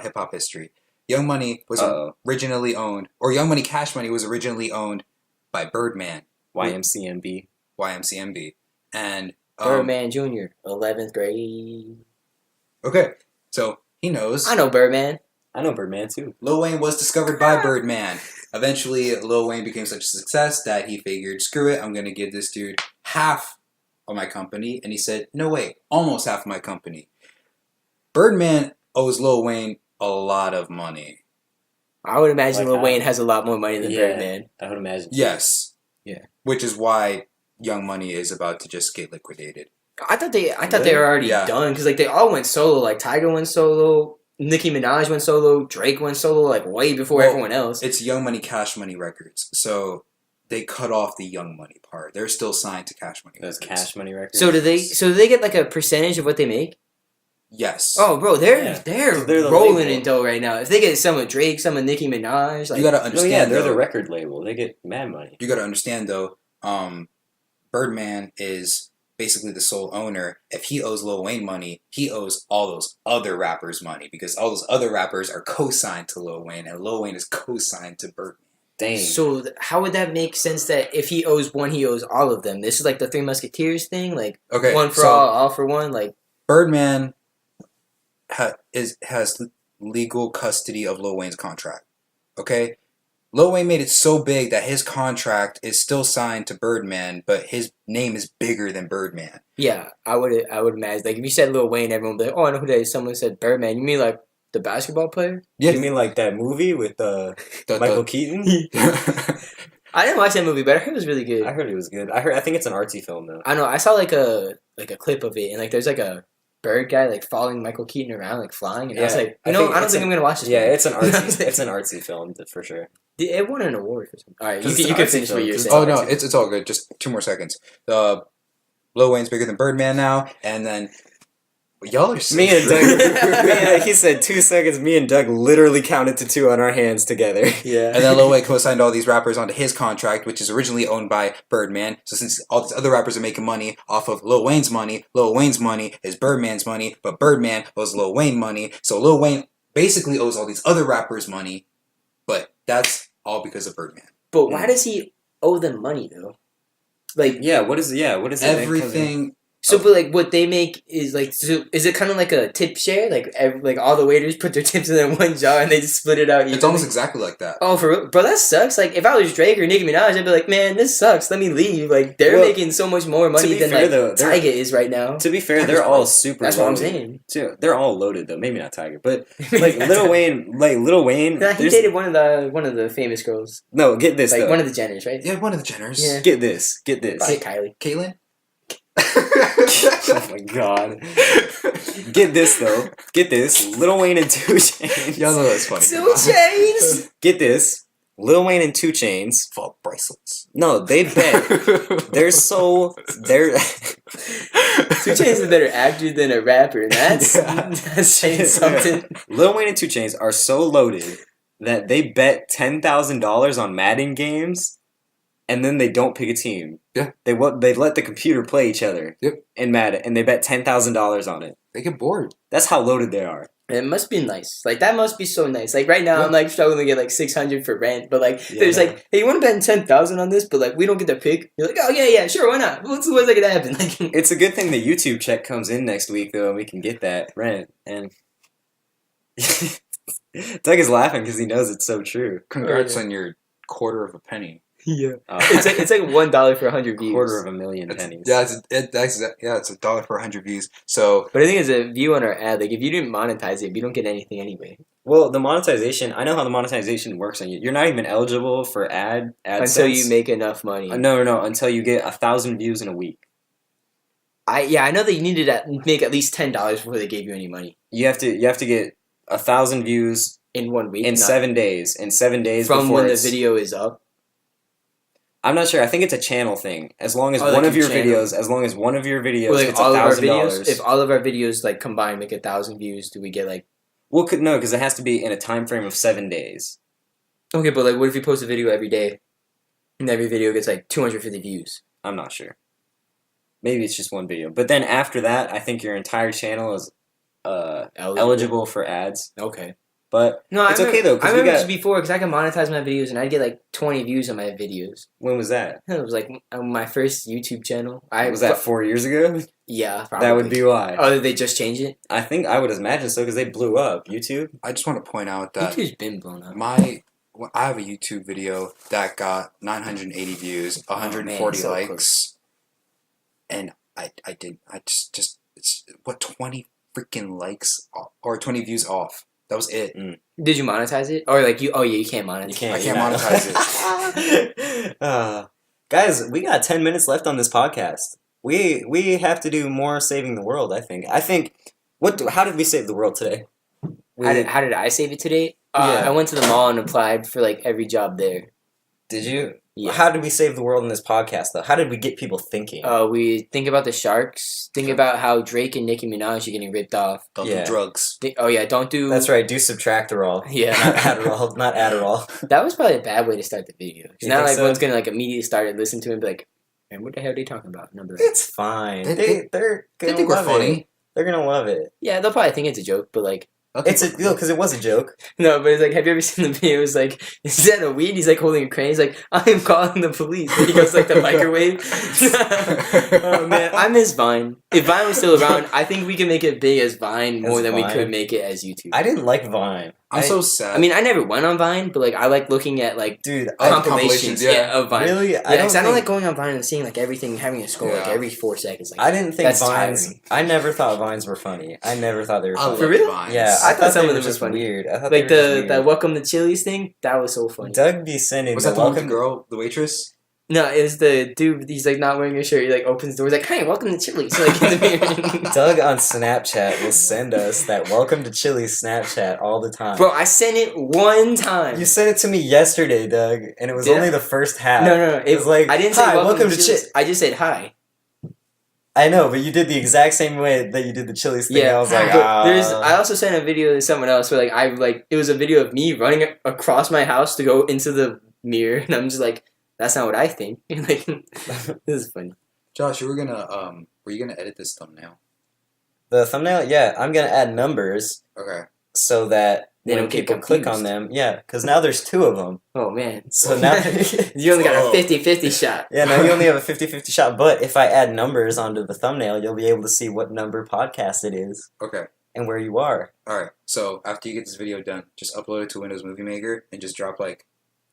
hip hop history. Young Money was Uh-oh. originally owned, or Young Money Cash Money was originally owned by Birdman, YMCMB. YMCMB, and Birdman Jr., 11th grade. Okay, so he knows. I know Birdman. I know Birdman too. Lil Wayne was discovered by Birdman. Eventually, Lil Wayne became such a success that he figured, screw it, I'm going to give this dude half of my company. And he said, no way, almost half of my company. Birdman owes Lil Wayne a lot of money. I would imagine Like Lil how? Wayne has a lot more money than Yeah. Birdman. I would imagine. Yes. Yeah. Which is why Young Money is about to just get liquidated. I thought they were already Yeah. done because like they all went solo. Like Tiger went solo, Nicki Minaj went solo, Drake went solo like way before Well, everyone else. It's Young Money, Cash Money Records. So they cut off the Young Money part. They're still signed to Cash Money Those Records. Cash Money Records. So do they get like a percentage of what they make? Yes. Oh, bro, they're Yeah. they're, They're the rolling label. in dough right now. If they get some of Drake, some of Nicki Minaj, like you gotta No, understand. yeah, they're though, the record label. They get mad money. You gotta understand though. Birdman is basically the sole owner. If he owes Lil Wayne money, he owes all those other rappers money because all those other rappers are co-signed to Lil Wayne, and Lil Wayne is co-signed to Birdman. Dang. so how would that make sense that if he owes one, he owes all of them? This is like the Three Musketeers thing, like Okay, one for so all for one. Like Birdman has legal custody of Lil Wayne's contract. Okay, Lil Wayne made it so big that his contract is still signed to Birdman, but his name is bigger than Birdman. yeah, I would imagine like if you said Lil Wayne, everyone would be like, oh, I know who that is. Someone said Birdman. You mean like the basketball player? Yeah, You mean like that movie with Michael Keaton? I didn't watch that movie, but I heard it was really good. I heard it was good. I think it's an artsy film though. I know. I saw like a clip of it, and like there's like a bird guy like following Michael Keaton around, like flying, and I was Yeah, like, I I don't it's think I'm gonna watch this. Yeah, movie. it's an artsy. It's an artsy film for sure. It won an award for something. All right, Because you it's can an finish artsy what film, you're 'cause saying. Oh no, it's all good. Just 2 more seconds. Lil Wayne's bigger than Birdman now, and then y'all are so Me and Doug. Me He said 2 seconds. Me and Doug literally counted to 2 on our hands together. Yeah. And then Lil Wayne co-signed all these rappers onto his contract, which is originally owned by Birdman. So since all these other rappers are making money off of Lil Wayne's money is Birdman's money, but Birdman owes Lil Wayne money. So Lil Wayne basically owes all these other rappers money, but that's all because of Birdman. But why does he owe them money though? Like Yeah. What is it? Everything. so, but like what they make is like, so is it kind of like a tip share? Like like all the waiters put their tips in their one jar and they just split it out. It's evenly? almost exactly like that. Oh, for real? Bro, that sucks. Like, if I was Drake or Nicki Minaj, I'd be like, man, this sucks. Let me leave. Like, they're Well, making so much more money be than, fair, like, though, they're- Tyga is right now. To be fair, Tiger's they're all right. super. That's what I'm loaded, saying. Too. They're all loaded though. Maybe not Tiger, but like Lil Wayne. Nah, he there's- dated one of the famous girls. No, get this Like, though. one of the Jenners, right? Yeah, one of the Jenners. Yeah. Get this. Get this. Probably Kylie. Caitlyn? Oh my god. Get this though. Get this. Lil Wayne and 2 Chains. Y'all know that's funny. 2 Chainz! Get this. Lil Wayne and 2 Chains. Fall bracelets. No, they bet. They're 2 Chainz is a better actor than a rapper. And that's saying something. Lil Wayne and 2 Chains are so loaded that they bet $10,000 on Madden games, and then they don't pick a team. Yeah. They let the computer play each other. Yep. In Madden, and they bet $10,000 on it. They get bored. That's how loaded they are. It must be nice. Like, that must be so nice. Like, right now, Yeah. I'm, like, struggling to get, like, $600 for rent. But, like, Yeah, there's, no. like, hey, you want to bet $10,000 on this? But, like, we don't get to pick. You're like, oh, yeah, sure, why not? What's that going to happen? Like, It's a good thing the YouTube check comes in next week, though, and we can get that rent. And Doug is laughing because he knows it's so true. Congrats on your quarter of a penny. Yeah. Oh, It's like $1 for 100 views. $250,000 pennies. It's $1 for 100 views. So, But I think it's a view on our ad. Like if you didn't monetize it, we don't get anything anyway. Well, the monetization, I know how the monetization works on you. You're not even eligible for AdSense. Until you make enough money. No, until you get 1,000 views in a week. I know that you needed to make at least $10 before they gave you any money. You have to get 1,000 views in 1 week. in 7 days. In 7 days from before when the video is up. I'm not sure. I think it's a channel thing. As long as like one of your your channel. videos, as long as one of your videos Well, like gets all of our $1,000. videos, if all of our videos like combined make 1,000 views, do we get like? Well, no, because it has to be in a time frame of 7 days. Okay, but like, what if you post a video every day, and every video gets like 250 views? I'm not sure. Maybe it's just one video. But then after that, I think your entire channel is eligible for ads. Okay. But No, it's okay though. I remember this before because I could monetize my videos and I'd get like 20 views on my videos. When was that? It was like my first YouTube channel. Was that 4 years ago? Yeah, probably. That would be why. Oh, did they just change it? I would imagine so because they blew up YouTube. I just want to point out that YouTube's been blown up. I have a YouTube video that got 980 views, 140 so likes, close. and I just it's 20 freaking likes or 20 views off. That was it. Did you monetize it? Or like you? Oh yeah, you can't monetize. You can't. I can't monetize it. Guys, we got 10 minutes left on this podcast. We have to do more saving the world. I think. How did we save the world today? How did I save it today? Yeah. I went to the mall and applied for like every job there. Did you? Yeah. How did we save the world in this podcast, though? How did we get people thinking? We think about the sharks. Think about how Drake and Nicki Minaj are getting ripped off. Don't do drugs. Don't do. That's right. Do subtracterall. Yeah. Not Adderall. Not Adderall. That was probably a bad way to start the video. You Now think everyone's so? gonna like immediately start and listen to it and be like, "Man, what the hell are they talking about?" And I'm like, It's fine. They're They gonna think we're love funny. it. They're gonna love it. yeah, they'll probably think it's a joke, but like, It's because it was a joke. no, but it's like, have you ever seen the video? It's like, is that a weed? He's like holding a crane. He's like, I am calling the police. And he goes like the microwave. Oh man, I miss Vine. If Vine was still around, I think we could make it big as Vine more As than we Vine? could make it as YouTube. I didn't like Vine. I'm so sad. I mean, I never went on Vine, but like, I like looking at like Dude, compilations, of Vine. really, Yeah, I don't 'cause I don't like think. going on Vine and seeing like everything having a score like Yeah. every 4 seconds. Like, I didn't think That's Vines. tiring. I never thought Vines were funny. I never thought they were I funny. love For real? Vines. Yeah, I thought some they of were them just was funny. weird. I thought like they were just the weird. welcome to Chili's thing, that was so funny. Doug be sending Was the that the one with welcome. the girl, the waitress? No, it was the dude. He's like not wearing a shirt. He like opens the door. He's like, "Hey, welcome to Chili's." Like in the mirror. Doug on Snapchat will send us that welcome to Chili's Snapchat all the time. Bro, I sent it one time. You sent it to me yesterday, Doug, and it was Did only I? the first half. No. It was like, I didn't say hi, welcome to Chili's. Chili's. I just said hi. I know, but you did the exact same way that you did the Chili's thing. Yeah, I was like, but ah. I also sent a video to someone else where it was a video of me running across my house to go into the mirror, and I'm just like, that's not what I think. Like, this is funny. Josh, were you gonna edit this thumbnail? The thumbnail, yeah, I'm gonna add numbers Okay. so that They when don't get people click on confused. them, yeah, because now there's 2 of them. Oh man. So now, You only got Whoa. a 50-50 shot. yeah, now you only have a 50-50 shot. But if I add numbers onto the thumbnail, you'll be able to see what number podcast it is Okay. and where you are. All right. So after you get this video done, just upload it to Windows Movie Maker and just drop like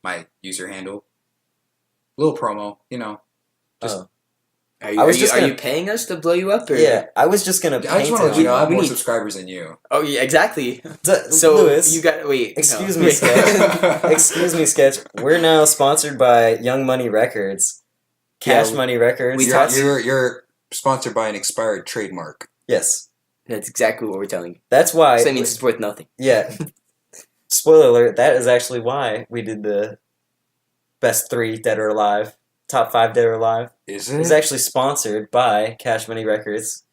my user handle. Little promo, Just Oh. Are you, I was are, just you, are gonna- you paying us to blow you up? Or? Yeah, I was just gonna I paint just want to it let you know I on. have We more need- subscribers than you. Oh yeah, exactly. So Lewis, you got wait. excuse no. me, Wait. Sketch. Excuse me, Sketch. We're now sponsored by Young Money Records, Cash Yeah, Money Records. we You're, talked- you're sponsored by an expired trademark. Yes, That's exactly what we're telling you. that's why. So that means it's worth nothing. Yeah. Spoiler alert, that is actually why we did the best 3 dead or alive, top 5 dead or alive. Is It was actually sponsored by Cash Money Records,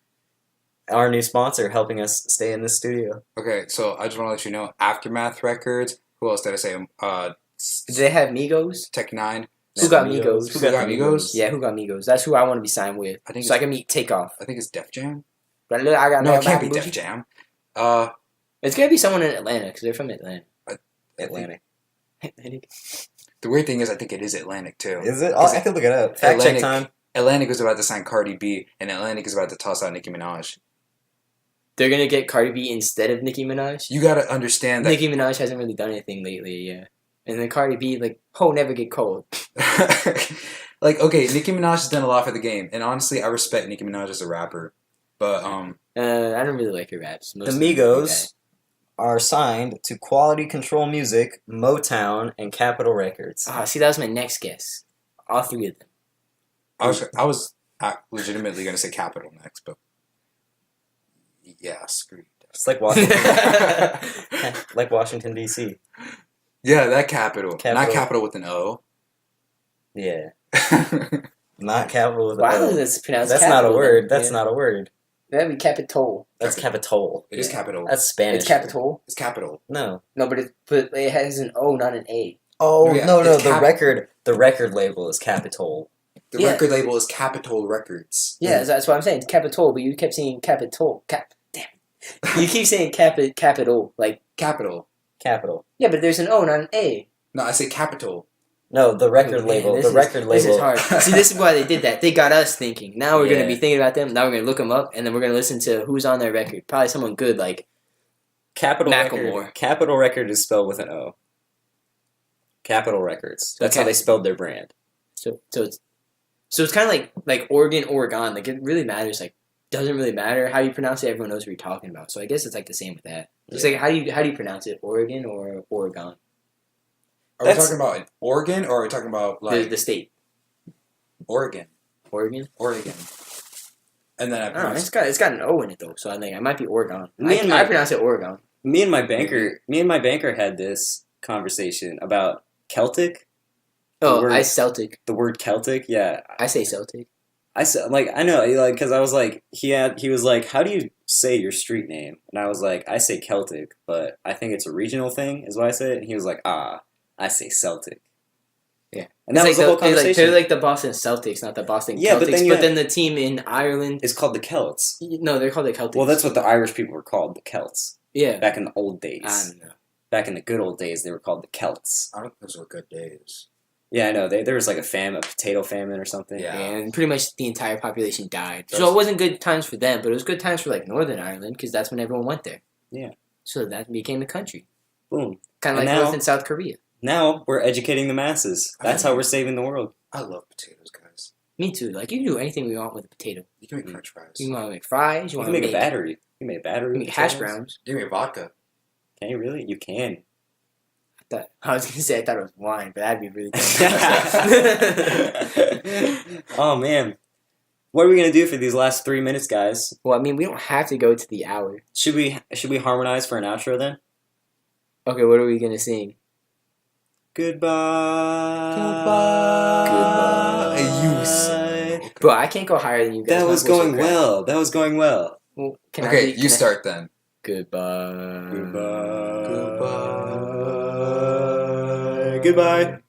our new sponsor, helping us stay in this studio. Okay, so I just want to let you know, Aftermath Records. Who else did I say? Do they have Migos? Tech Nine. Who got Migos? Who got Migos? Yeah, who got Migos? That's who I want to be signed with. I think So I it's- can meet Takeoff. I think it's Def Jam. But look, I got No, no it can't be Bobby Def Bougie. Jam. It's gonna be someone in Atlanta because they're from Atlanta. Atlantic. The weird thing is, I think it is Atlantic too. Is it? I can look it up. Fact check Atlantic- time. Atlantic is about to sign Cardi B, and Atlantic is about to toss out Nicki Minaj. They're gonna get Cardi B instead of Nicki Minaj. You gotta understand that. Nicki Minaj hasn't really done anything lately. Yeah. And then Cardi B, like, ho, never get cold. Like, okay, Nicki Minaj has done a lot for the game, and honestly, I respect Nicki Minaj as a rapper, but I don't really like her raps. The Migos are signed to Quality Control Music, Motown, and Capitol Records. Ah, see, that was my next guess. All three of them. I was legitimately gonna say Capital next, but yeah, screw that. It's like Washington, like Washington D.C. Yeah, that Capital, not Capital. Capital with an O. Yeah, not capital with a Why O. is this pronounced That's not a Capitol word. then? That's Yeah. not a word. That'd be Capitol. That's Capitol. It is Capital. That's Spanish. It's Capitol. It's Capital. No. No, but it has an O, not an A. Oh No, yeah, no! it's The record label is Capitol. The Yeah. record label is Capitol Records. Yeah, that's what I'm saying. It's Capitol, but you kept saying Capitol. Damn it. You keep saying Capitol. Like, Capital. Capital. yeah, but there's an O, not an A. No, I say Capital. No, the record Man, label. this The is- record label. This is hard. See, this is why they did that. They got us thinking. Now we're going to Yeah. be thinking about them. Now we're going to look them up, and then we're going to listen to who's on their record. Probably someone good, like Capitol Macklemore. Record. Capitol Record is spelled with an O. Capitol Records. That's how Okay. they spelled their brand. so it's kind of like Oregon, Oregon. Like, it really matters. Like, doesn't really matter how you pronounce it. Everyone knows what you're talking about. So I guess it's like the same with that. It's like how do you pronounce it? Oregon or Oregon? Are That's- we talking about Oregon or are we talking about like The state. Oregon? Oregon. Oregon. And then I I don't know. pronounce It's got an O in it though, so I think it might be Oregon. Me and I my- pronounce it Oregon. Me and my banker had this conversation about Celtic. Oh, word- I Celtic. The word Celtic. Yeah, I say Celtic. I said, like, I know, like, because I was like, he was like, how do you say your street name? And I was like, I say Celtic, but I think it's a regional thing, is what I say. And he was like, I say Celtic. Yeah. And that was It's the whole like conversation. they're like the Boston Celtics, not the Boston Yeah, Celtics. but then you have- the team in Ireland, It's called the Celts. no, they're called the Celtics. Well, that's what the Irish people were called, the Celts. yeah. Back in the old I days. don't know. Back in the good old days, they were called the Celts. I don't think those were good days. Yeah, I know. There was like a potato famine or something. Yeah. And pretty much the entire population died. That's- So it wasn't good times for them, but it was good times for like Northern Ireland because that's when everyone went there. Yeah. So that became a country, Boom. kind of And like now- North and South Korea. Now we're educating the masses. That's how we're saving the world. I love potatoes, guys. Me too. Like you can do anything we want with a potato. You can make French fries. You want to make fries. You You want can to make a battery. You can make a battery. make with hash potatoes. browns. Give me vodka. Can you really? You can. I was gonna say I thought it was wine, but that'd be really good. Oh man, what are we gonna do for these last 3 minutes, guys? Well, I mean, we don't have to go to the hour. Should we harmonize for an outro then? Okay, what are we gonna sing? Goodbye. Goodbye. Bro, I can't go higher than you guys. That My was voice will going crack. well. That was going well. Well, can Okay, I you start then. Goodbye. Goodbye. Goodbye. Goodbye.